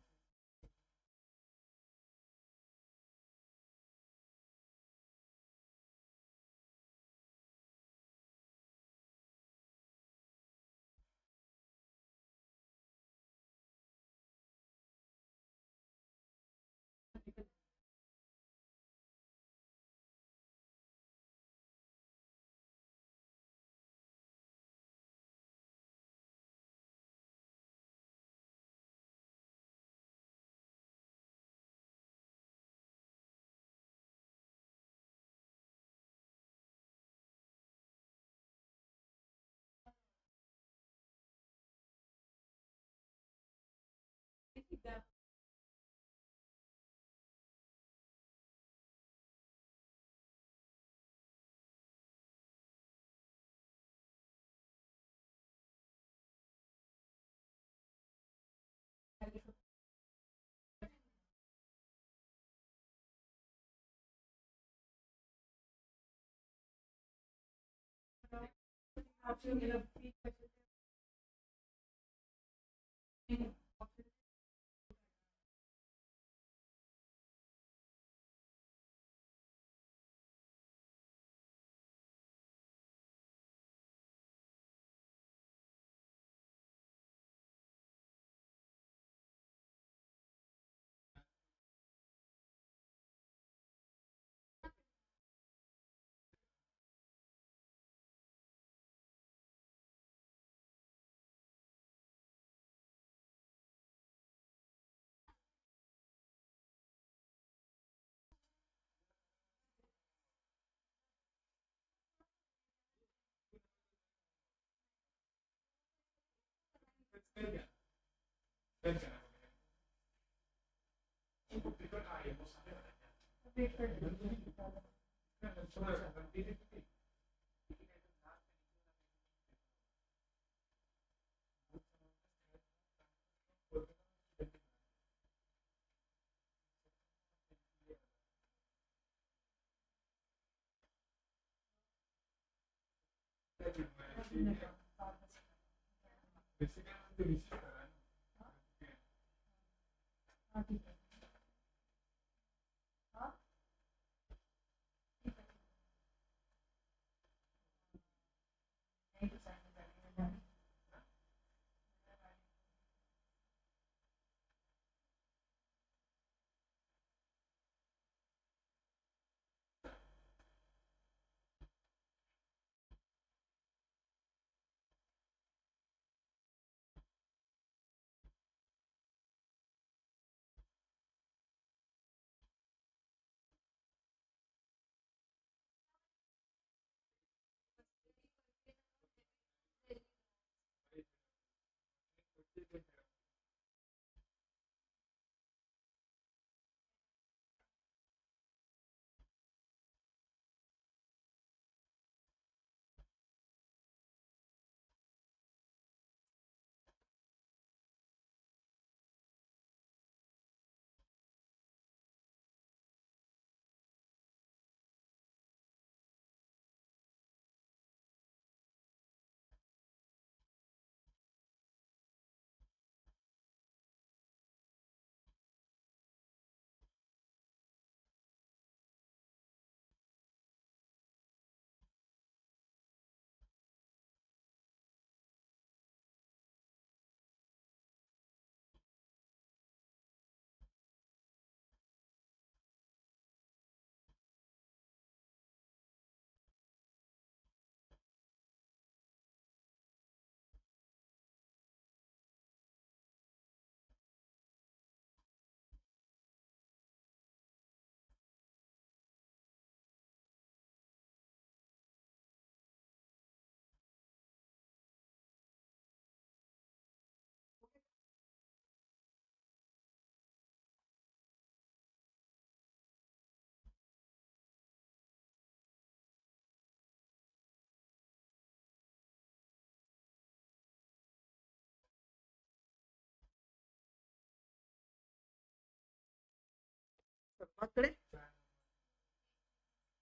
बात करें,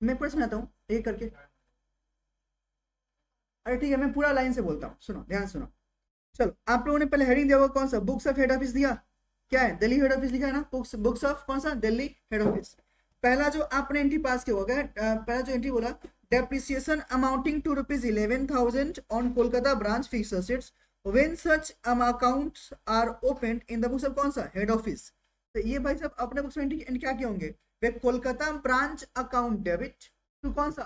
मैं पूरा समझाता हूँ एक करके। अरे ठीक है, मैं पूरा लाइन से बोलता हूँ, सुनो ध्यान सुनो। चलो, आप लोगों ने पहले हेडिंग दिया होगा कौन सा, बुक्स ऑफ हेड ऑफिस दिया, क्या है, दिल्ली हेड ऑफिस लिखा है ना, बुक्स बुक्स ऑफ कौन सा, दिल्ली हेड ऑफिस। पहला जो आपने एंट्री पास किया होगा, पहला जो एंट्री बोला, depreciation amounting to ₹11,000 on Kolkata branch fixed assets when such accounts are open in the books of कौन सा, हेड ऑफिस। तो ये भाई साहब अपने बुक्स में एंट्री क्या किए होंगे, वे Kolkata branch account debit to कौन सा,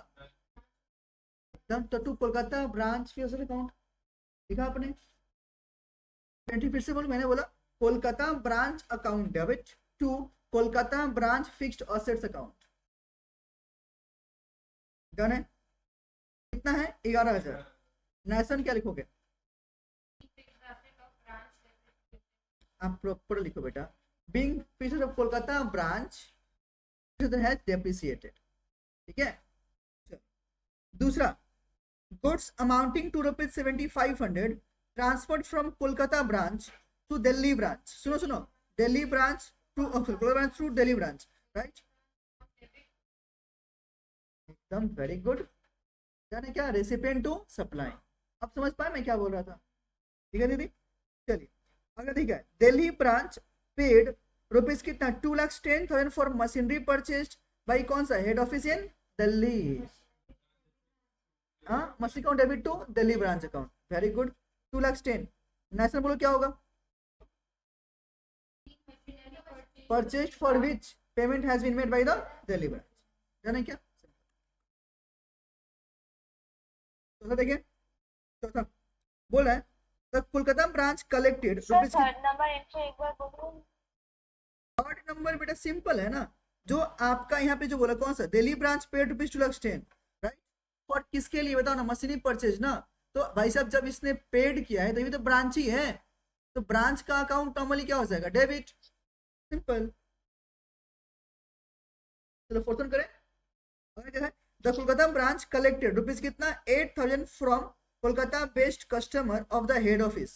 तो to Kolkata branch fixed account लिखा आपने। फिर से बोलो, मैंने बोला Kolkata branch account debit to Kolkata branch fixed assets account. Done है, कितना है, 11,000। नेशन क्या लिखोगे, आप प्रॉपर लिखो बेटा, being features of Kolkata branch has depreciated, ठीक है। दूसरा, goods amounting to ₹7500 transferred from Kolkata branch to Delhi branch. सुनो सुनो, Delhi branch to Kolkata branch to Delhi branch, right, एकदम वेरी गुड। यानी क्या, रेसिपिएंट टू सप्लाई। अब समझ पाए मैं क्या बोल रहा था, ठीक है दीदी। चलिए अगर ठीक है, दिल्ली ब्रांच पेड रुपीज कितना, 2,10,000 फॉर मशीनरी परचेज बाई कौन सा, हेड ऑफिस इन दिल्ली। हाँ, machine account debit to Delhi branch account, very good. 2,10,000 national बोलो क्या होगा, purchase for which payment has been made by the Delhi branch, जाने क्या। चौथा देखिए, चौथा बोल रहा है the Kolkata branch collected sir rupees. Third number entry एक बार बोलो। थर्ड नंबर बेटा सिंपल है ना, जो आपका यहाँ पे जो बोला कौन सा, Delhi branch paid rupees 2,10,000, right, और किसके लिए बताओ ना, मशीनरी परचेज ना। तो भाई साहब जब इसने पेड किया है तभी तो ब्रांच ही है, तो ब्रांच का अकाउंट नॉर्मली क्या हो जाएगा, डेबिट, सिंपल। चलो फोर्थ वन करें, अगर क्या है, the Kolkata branch collected rupees कितना, 8,000 from Kolkata based customer of the head office.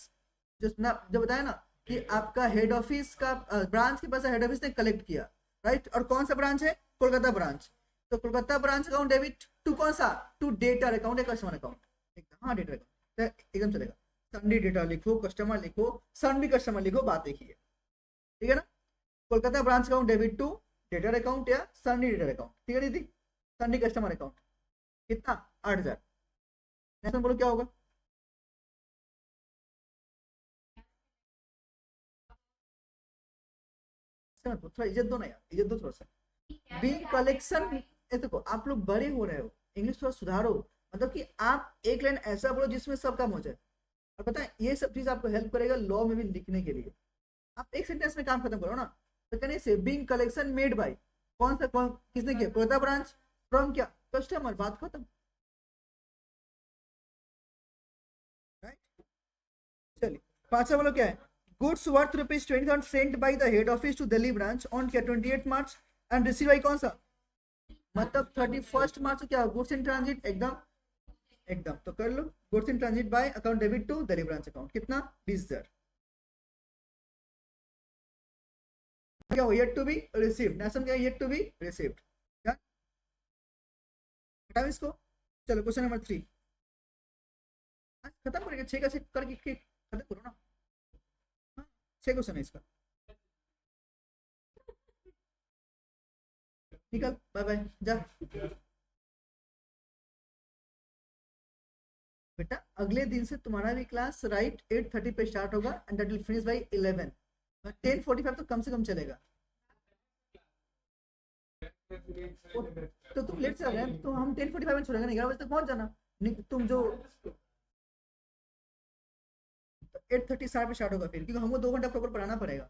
जो बताया ना कि आपका हेड ऑफिस का ब्रांच के पास हेड ऑफिस ने कलेक्ट किया, राइट, और कौन सा ब्रांच है, कोलकाता ब्रांच। तो Kolkata branch account debit to कौन सा, टू डेटर अकाउंट है, कस्टमर अकाउंट, एकदम, हाँ डेटर अकाउंट एकदम चलेगा। सन्डी डेटर लिखो, कस्टमर लिखो, सन्डी कस्टमर लिखो, बात एक ही है, ठीक है ना। Kolkata branch account debit to debtor account या सन्डी डेटर अकाउंट, ठीक है दीदी। सन्डी कस्टमर अकाउंट कितना, 8,000। नेशनल बोलो क्या होगा, थोड़ा इज्जत दो ना यार, इज्जत दो थोड़ा सा। बिल कलेक्शन, देखो आप लोग बड़े हो रहे हो, इंग्लिश थोड़ा सुधारो, मतलब कि आप एक लाइन ऐसा बोलो जिसमें सब काम हो जाए। और पता है ये सब चीज आपको हेल्प करेगा लॉ में भी लिखने के लिए। आप एक सेंटेंस में काम खत्म करो ना, तो कहने से बिंग कलेक्शन मेड बाय कौन सा, कौन किसने किया, कोलकाता ब्रांच, फ्रॉम क्या, कस्टमर, बात खत्म, राइट। चलिए पांचवा बोलो क्या है, goods worth ₹20,000 sent by the head office to Delhi branch on क्या 28 मार्च एंड रिसीव बाय कौन सा, मतलब 31 मार्च क्या, गुड्स इन ट्रांजिट, एकदम एकदम, तो कर लो, goods in transit by account debit to Delhi branch account, कितना, 20,000। क्या हो, yet to be received, national क्या, येट टू बी रिसीव्ड, क्या, हटाओ इसको। चलो क्वेश्चन नंबर 3 खत्म करेंगे, 6 का 6 करके खत्म करो ना, 6 क्वेश्चन है इसका, निकल, बाय बाय, जा बेटा। अगले दिन से तुम्हारा भी क्लास राइट 8:30 पे स्टार्ट होगा and that will finish by 11। 10:45 तो कम से कम चलेगा। तो तुम लेट से आ रहे हैं, तो हम 10:45 में छोड़ेंगे, 11 बजे तक पहुंच जाना। तुम जो 8:30 स्टार्ट पे स्टार्ट होगा फिर, क्योंकि हमको 2 घंटा प्रॉपर पढ़ाना पड़ेगा।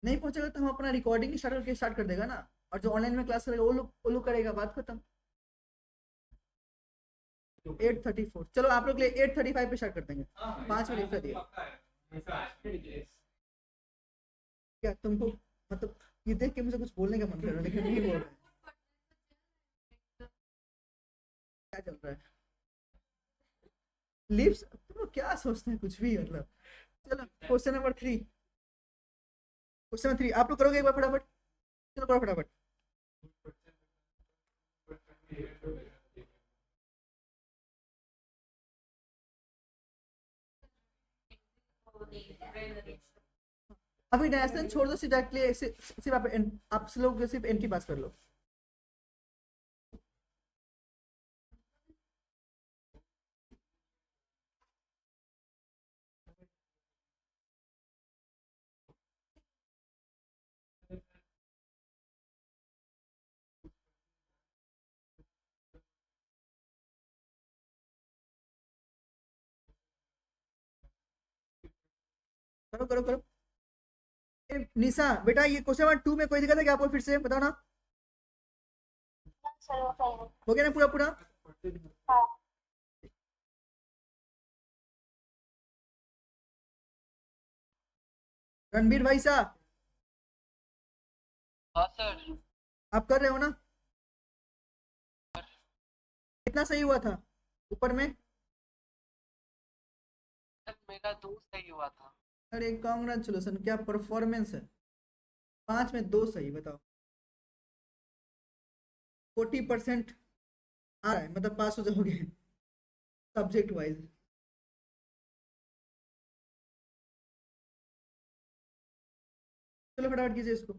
नहीं पहुंचेगा तो हम अपना रिकॉर्डिंग स्टार्ट कर देगा ना, और जो ऑनलाइन में क्लास करेगा वो लोग करेगा, बात खत्म। 8:34, चलो आप लोग 8:35 पे स्टार्ट कर देंगे, 5 मिनट एक्स्ट्रा दिए। क्या तुमको मतलब ये देख के मुझे कुछ बोलने का मन कर रहा है लेकिन नहीं बोल रहा है, क्या चल रहा है, लिप्स, तुम लोग क्या सोचते हैं कुछ भी, मतलब। चलो क्वेश्चन नंबर 3, क्वेश्चन 3 आप लोग करोगे एक बार फटाफट, चलो करो फटाफट। अभी नेशनल छोड़ दो, सिर्फ डायरेक्टली सिर्फ आप लोग सिर्फ एंट्री पास कर लो। करो करो करो। निशा बेटा ये क्वेश्चन नंबर 2 में कोई दिक्कत है क्या आपको, फिर से बताओ ना, सर वो हो गया ना पूरा पूरा। हाँ रणबीर भाई साहब, हाँ सर। आप कर रहे हो ना? कितना सही हुआ था ऊपर में? सर मेरा 2 सही हुआ था। अरे कॉन्ग्रेचुलेसन, क्या परफॉर्मेंस है। 5 में 2 सही, बताओ। 40% आ रहा है, मतलब पास हो जाओगे सब्जेक्ट वाइज। चलो फटाफट कीजिए इसको।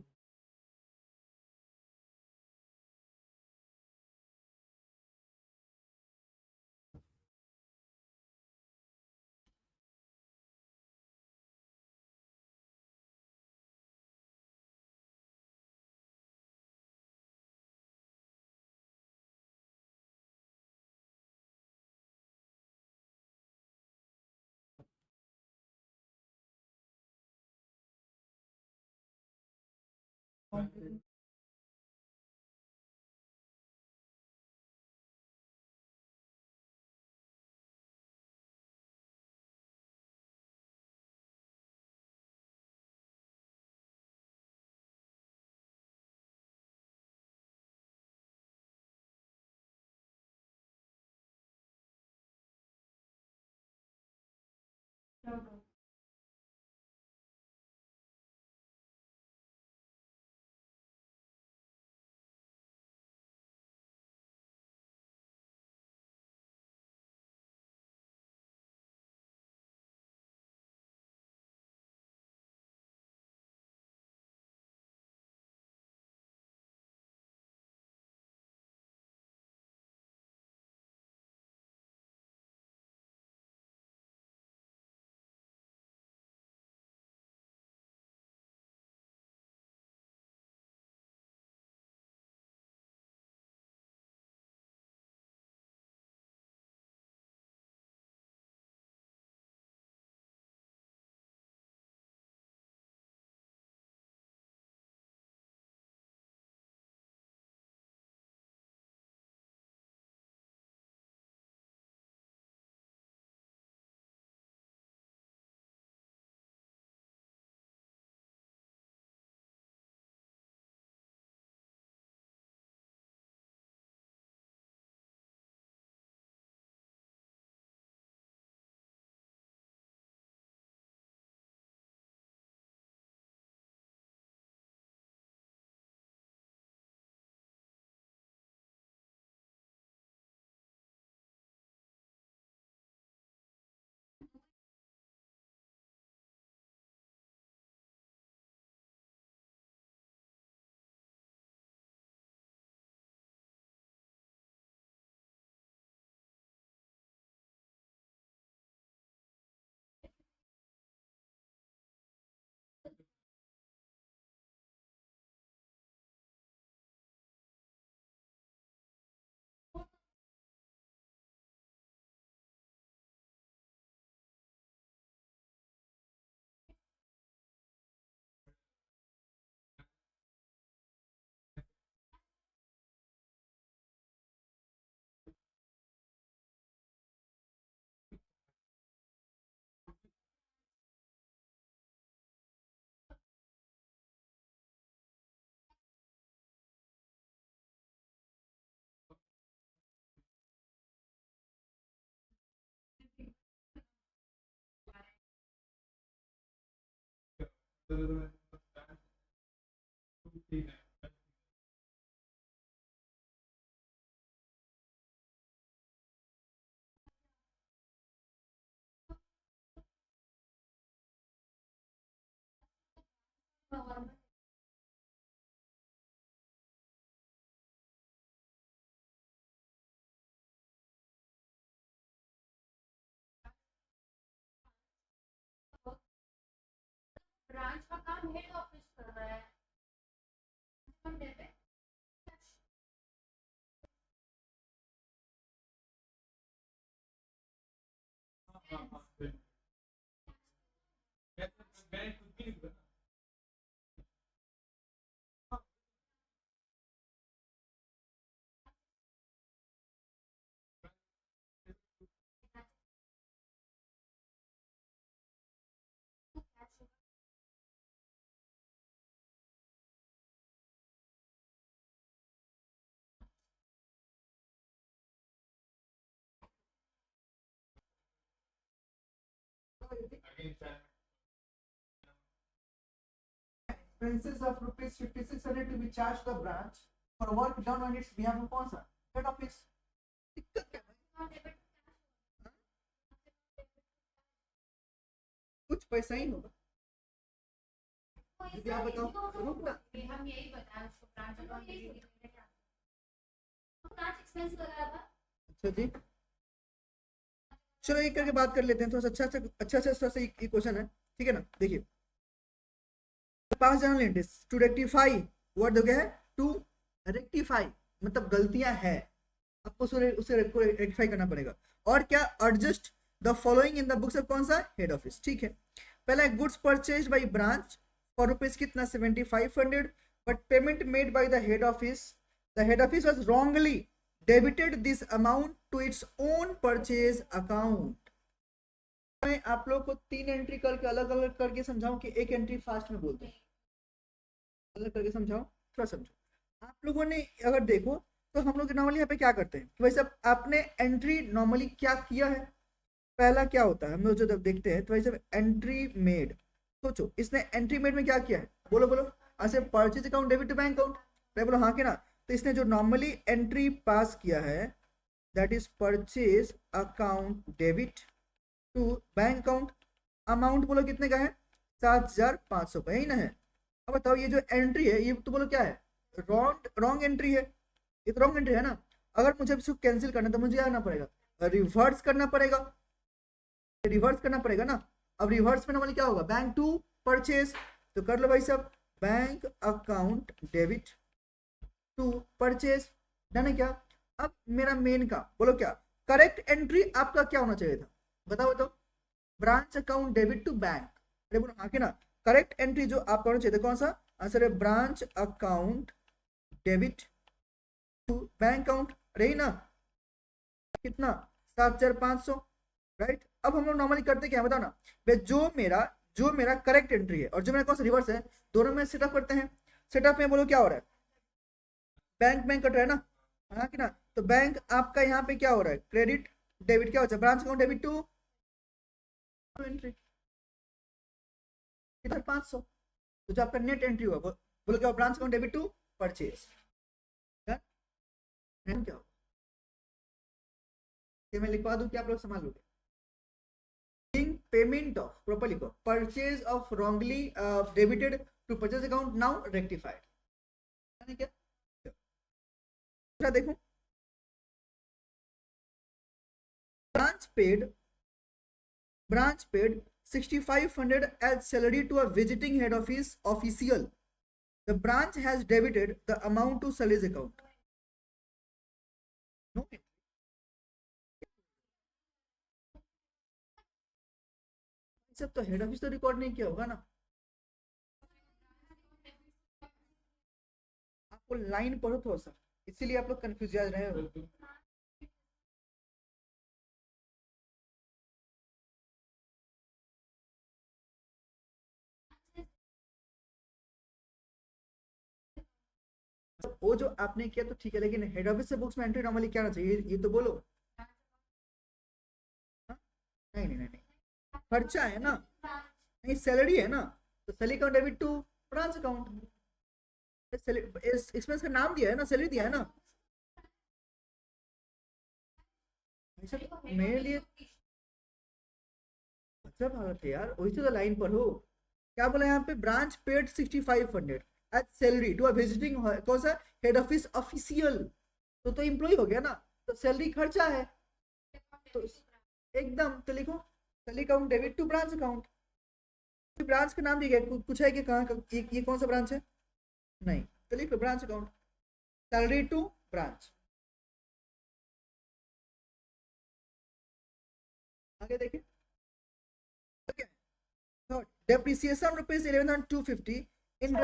ब्रांच का काम हेड ऑफिस कर रहा है मंडे पे। expenses of rupees 5600 to be charged to the branch for work done on its behalf of कौन सा हेड ऑफिस। दिक्कत क्या है? कुछ पैसा ही होगा। यदि आप बताओ रुक ना, हम यही बताया उसको ब्रांच अकाउंट एक्सपेंस लगाया था। अच्छा जी, चलो एक करके बात कर लेते हैं, थोड़ा सा अच्छा से ये क्वेश्चन है, ठीक है ना। देखिए, pass journal entries to rectify, word हो गया है टू रेक्टिफाई, मतलब गलतियां है, आपको उसे रेक्टिफाई करना पड़ेगा। और क्या, adjust the following in the books of कौन सा, हेड ऑफिस, ठीक है। पहला goods purchase by branch for rupees कितना 7500, but payment made by the head office was wrongly debited this amount to its own purchase account. मैं आप लोग को 3 एंट्री करके अलग अलग करके समझाऊं कि एक एंट्री फास्ट में बोल दूं, अलग करके समझाऊं, थोड़ा समझो। आप लोगों ने अगर देखो तो हम लोग नॉर्मली यहाँ पे क्या करते हैं, वैसे आपने एंट्री नॉर्मली क्या किया है, पहला क्या होता है हम लोग जब देखते हैं तो वैसे एंट्री मेड, सोचो इसने एंट्री मेड में क्या किया है, बोलो बोलो, ऐसे purchase account debit to bank account, बोलो हाँ के ना। तो इसने जो नॉर्मली एंट्री पास किया है that is purchase account debit to bank account, amount बोलो कितने का है 7500 का, यही ना है। अब बताओ ये जो एंट्री है ये तो बोलो क्या है, रॉन्ग एंट्री है, ये तो रॉन्ग एंट्री है ना। अगर मुझे इसको कैंसिल करना है तो मुझे क्या करना पड़ेगा, रिवर्स करना पड़ेगा, रिवर्स करना पड़ेगा ना। अब रिवर्स में नॉर्मली क्या होगा, बैंक टू परचेज, तो कर लो भाई सब, bank account debit to purchase, done है क्या। अब मेरा मेन का बोलो क्या, करेक्ट एंट्री आपका क्या होना चाहिए था, बताओ तो, branch account debit to bank, अरे बोलो हाँ के ना। करेक्ट एंट्री जो आपका होना चाहिए था कौन सा, आंसर है branch account debit to bank account, रही ना, कितना 7500, राइट। अब हम लोग नॉर्मली करते क्या है बताओ ना भाई, जो मेरा करेक्ट एंट्री है और जो मेरा कौन सा रिवर्स है, दोनों में सेटअप करते हैं। सेटअप में बोलो क्या हो रहा है, बैंक कट रहा है ना, हाँ कि ना। तो बैंक आपका यहाँ पे क्या हो रहा है, क्रेडिट डेबिट क्या होता है, branch account debit to entry इधर 500, तो जो आपका नेट एंट्री हुआ बोलो क्या, branch account debit to purchase, क्या हो, मैं लिखवा दूं कि आप लोग संभाल लोगे। पेमेंट ऑफ प्रॉपर्ली को purchase of wrongly debited to purchase account now rectified, क्या देखो, branch paid 6500 as salary to a visiting head office official. The branch has debited the amount to salaries account. No. सब तो head office तो record नहीं किया होगा ना, आपको लाइन पढ़ो थोड़ा सा, इसीलिए आप लोग कंफ्यूज रहे हो। वो जो आपने किया तो ठीक है, लेकिन हेड ऑफिस से बुक्स में एंट्री नॉर्मली क्या आना चाहिए, ये तो बोलो। नहीं नहीं नहीं, खर्चा है ना, नहीं सैलरी है ना, तो salary account debit to branch account, expense का नाम दिया है ना, सैलरी दिया है ना। मेरे लिए मतलब हालत है यार, वही तो लाइन पर हो, क्या बोला यहाँ पे, branch paid 6500 as salary to a visiting कौन सा हेड ऑफिस ऑफिशियल, तो एम्प्लॉय हो गया ना, तो सैलरी खर्चा है, तो एकदम तो लिखो salary account debit to branch account, branch का नाम दिया गया, कुछ है कि कहाँ का, ये कौन सा ब्रांच है, नहीं, तो लिखो branch account, salary to branch. आगे देखिए, डेप्रिसिएशन रुपीज 11,250 इन,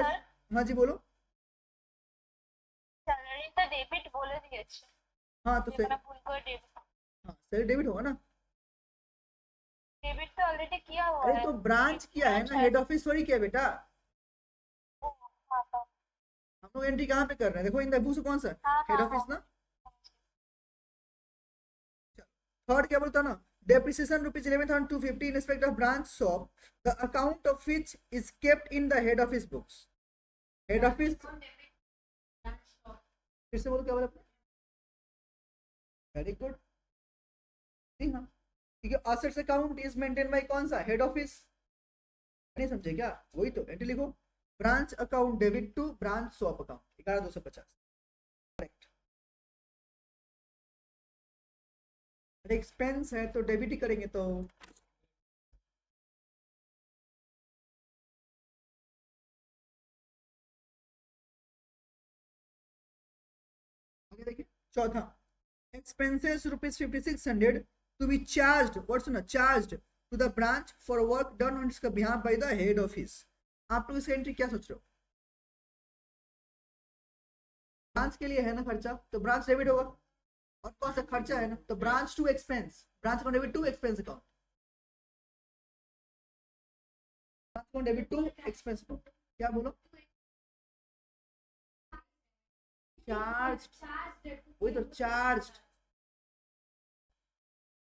हाँ जी बोलो, सैलरी तो डेबिट बोले दिए छे, हाँ तो मेरा भूल कर डेबिट, हाँ सैलरी डेबिट होगा ना, डेबिट तो ऑलरेडी किया हुआ अरे है, तो ब्रांच किया है ना, हेड ऑफिस थोड़ी किया बेटा। ओ, हाँ तो हम लोग एंट्री कहाँ पे कर रहे हैं, देखो इन द बुक्स कौन सा हाँ हेड हाँ ऑफिस हाँ, ना। थर्ड क्या बोलता ना, depreciation rupees 11,250 in respect of branch shop, the account of which is kept in the head office books, head office, Account debit branch shop. फिर से बोलो क्या बोला? वेरी गुड, जी हाँ, ठीक है। Assets account is maintain by कौन सा? Head office. नहीं समझे क्या? वही तो एंट्री लिखो, branch account debit to branch swap account 11250। Correct. Expense है तो डेबिट ही करेंगे तो। आगे देखिए चौथा, expenses rupees 5600 to be charged, what's not charged to the branch for work done on its behalf by the head office। आप लोग इसका एंट्री क्या सोच रहे हो? ब्रांच के लिए है ना खर्चा, तो ब्रांच डेबिट होगा। और कौन सा खर्चा है ना, तो branch to expense, branch account debit to expense account, branch account debit to expense account. क्या बोलो? Charge, Charged. वही तो चार्ज।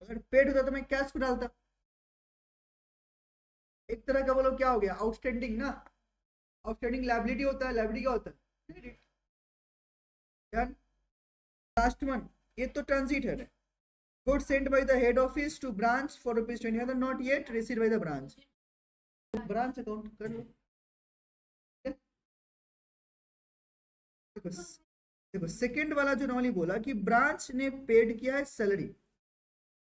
अगर पेड होता तो मैं कैश को डालता। एक तरह का बोलो क्या हो गया, आउटस्टैंडिंग ना, आउटस्टैंडिंग लायबिलिटी होता है, लायबिलिटी क्या होता है? लास्ट वन, ये तो ट्रांजिट है। Good sent by the head office to branch for rupees 20 not yet receive by the branch, branch account कर लो। देखो देखो सेकंड वाला जो नॉर्मली बोला कि ब्रांच ने पेड किया है सैलरी,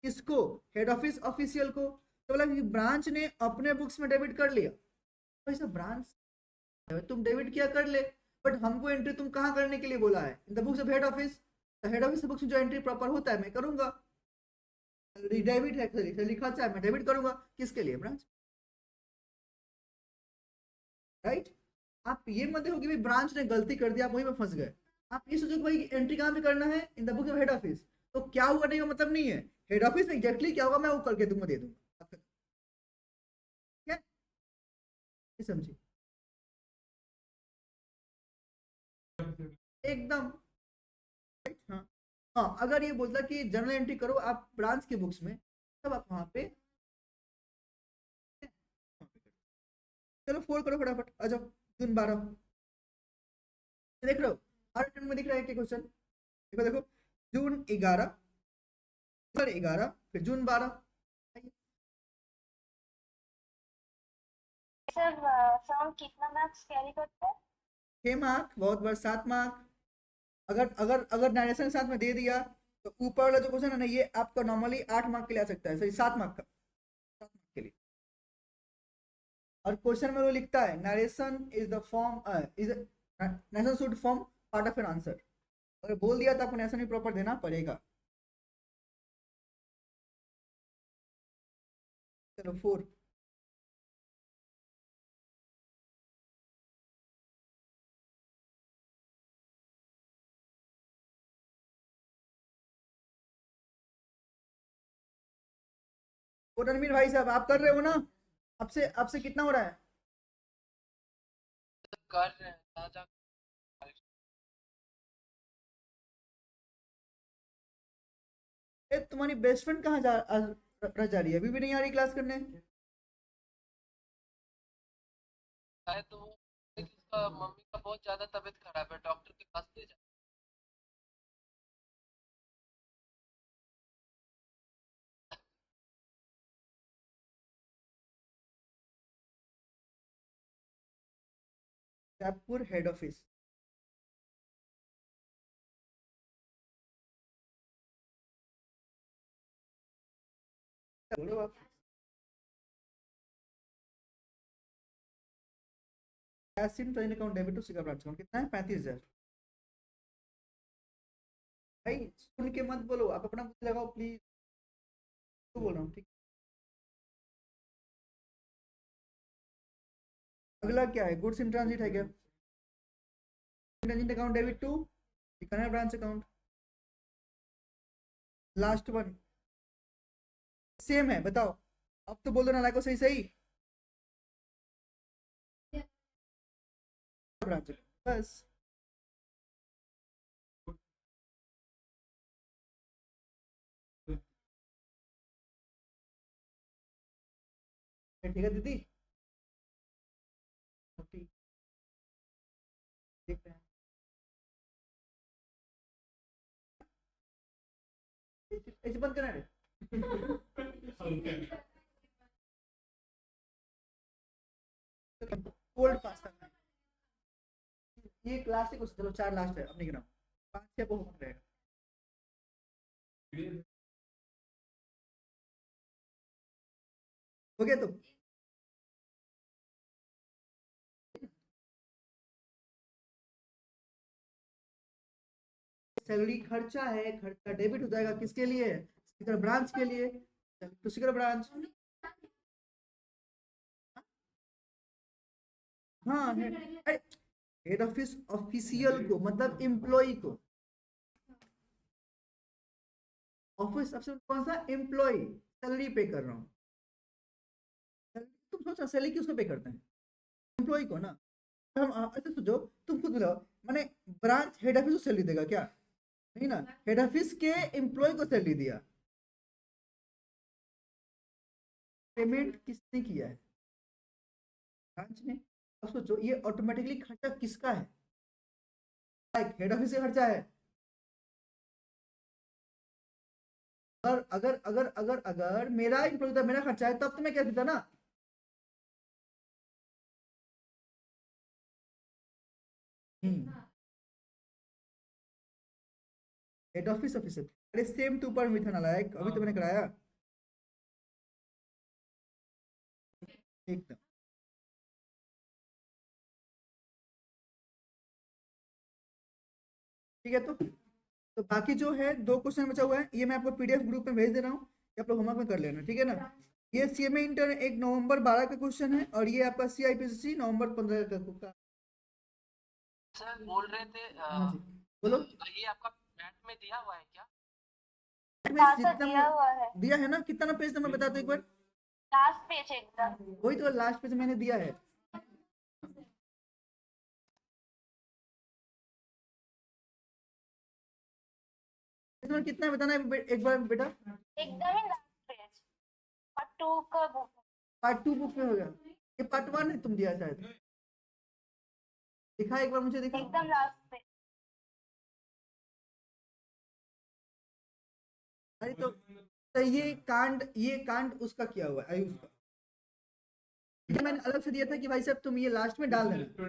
किसको? हेड ऑफिस ऑफिशियल को। तो बोला कि ब्रांच ने अपने बुक्स में डेबिट कर लिया, तो ऐसा ब्रांच तुम डेबिट किया कर ले, बट हमको एंट्री तुम कहाँ करने के लिए बोला है? इन the books of head office. Head office books में जो एंट्री प्रॉपर होता है मैं करूंगा। डेबिट है, लिखा है मैं डेबिट करूंगा, किसके लिए? Branch, right. आप ये मत देखो कि भाई ब्रांच ने गलती कर दिया, आप वहीं में फंस गए। आप ये सोचो कि भाई एंट्री कहाँ पे करना है? In the book of head office. तो क्या हुआ नहीं का मतलब नहीं है, हेड ऑफिस में एग्जैक्टली क्या होगा मैं वो करके तुमको दे दूंगा। क्या ये समझिए एकदम, right? हाँ हाँ, अगर ये बोलता कि जर्नल एंट्री करो आप ब्रांच के बुक्स में, तब आप वहां पे चलो 4 करो फटाफट, आ जाओ। जून 12 देख रहे हो, हर टर्म में दिख रहा है क्या क्वेश्चन? देखो देखो, जून 11, 11, फिर जून 12। सर सम कितना मार्क्स कैरी करते हैं? 6 मार्क, बहुत बार 7 मार्क। अगर अगर अगर नरेशन के साथ में दे दिया तो ऊपर वाला जो क्वेश्चन है ना, ये आपका नॉर्मली 8 मार्क के लिए आ सकता है, सही 7 मार्क का, 7 मार्क के लिए। और क्वेश्चन में वो लिखता है narration is the form, is narration should form part of an answer. अगर बोल दिया तो आपको नरेशन भी प्रॉपर देना पड़ेगा। चलो 4, और रणवीर भाई साहब आप कर रहे हो ना? आपसे आपसे कितना हो रहा है? कर रहे हैं ताजा। ए, तुम्हारी बेस्ट फ्रेंड कहाँ रह जा रही है? अभी भी नहीं आ रही क्लास करने? है तो वो, उसका मम्मी का बहुत ज्यादा तबीयत खराब है, डॉक्टर के पास ले जा। Jaipur head office. बोलो आप। कैसिन train account debit to Sikar branch account कितना है? 35,000। भाई सुन के मत बोलो, आप अपना बुद्धि लगाओ प्लीज, तो बोल रहा हूँ ठीक। अगला क्या है? गुड्स इन ट्रांजिट है क्या? Transit account debit to Bikaner branch account. Last one same है, बताओ। अब तो बोल दो ना लाइको, सही सही ब्रांच बस। ठीक है दीदी। ऐसे बंद करना है कोल्ड पास करना है ये क्लासिक उससे चलो 4 लास्ट है अपने गिनाओ 5 6 को होमवर्क रहेगा हो गया तो सैलरी खर्चा है खर्चा डेबिट हो जाएगा किसके लिए स्पीकर ब्रांच के लिए तो स्पीकर ब्रांच हाँ हेड ऑफिस ऑफिशियल को मतलब एम्प्लॉय को ऑफिस सबसे कौन सा एम्प्लॉय सैलरी पे कर रहा हूँ तुम सोचो सैलरी किसको पे करते हैं एम्प्लॉय को ना हम ऐसे सोचो तुम खुद मिलाओ माने ब्रांच हेड ऑफिस को सैलरी देगा क्या नहीं ना हेड ऑफिस के एम्प्लॉय को सैलरी दिया पेमेंट किसने किया है ब्रांच ने अब सोचो ये ऑटोमेटिकली खर्चा किसका है हेड ऑफिस का खर्चा है अगर मेरा एम्प्लॉय था मेरा खर्चा है तब तो मैं क्या देता ना हेड ऑफिस ऑफिसर अरे सेम टू पर मिथन लायक अभी तो मैंने कराया एकदम ठीक है तो बाकी जो है 2 क्वेश्चन बचा हुआ है ये मैं आपको पीडीएफ ग्रुप में भेज दे रहा हूँ ये आप लोग होमवर्क में कर लेना ठीक है ना ये सीएमए इंटर 1 नवंबर 12 का क्वेश्चन है और ये आपका सीआईपीसीसी नवंबर 15 का सर बोल रहे थे हाँ जी बोलो ये आपका मैथ में दिया हुआ है क्या हाँ सर जितना दिया हुआ है दिया है ना कितना पेज नंबर बता दो एक बार लास्ट पेज एकदम वही तो लास्ट पेज मैंने दिया है इसमें कितना है बताना एक बार बेटा एकदम ही लास्ट पेज पार्ट 2 का बुक पार्ट 2 बुक में हो गया ये पार्ट 1 है तुम दिया शायद दिखा एक बार मुझे दिखा एकदम लास्ट पेज अरे तो ये कांड उसका किया हुआ है आयुष का ये मैंने अलग से दिया था कि भाई साहब तुम ये लास्ट में डाल देना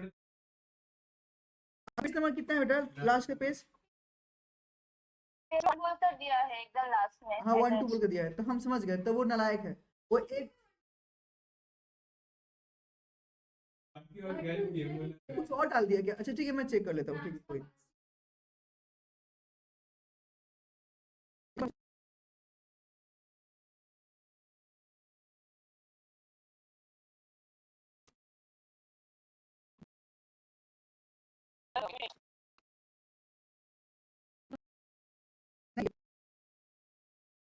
पेज नंबर कितना है बेटा लास्ट का पेज पेज 1 बोल कर दिया है एकदम लास्ट में हाँ 1 2 बोल के दिया है तो हम समझ गए तो वो नालायक है वो एक कुछ और डाल दिया क्या अच्छा ठीक है मैं चेक कर लेता हूँ ठीक है कोई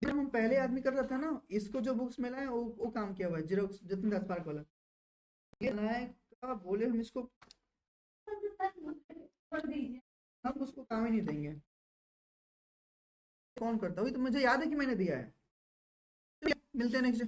हम पहले आदमी कर रहा था ना इसको जो बुक्स मिला है वो काम किया हुआ है जीरोक्स जतिन दास पार्क वाला ये नायक का बोले हम इसको हम उसको काम ही नहीं देंगे कौन करता हुई तो मुझे याद है कि मैंने दिया है मिलते हैं नेक्स्ट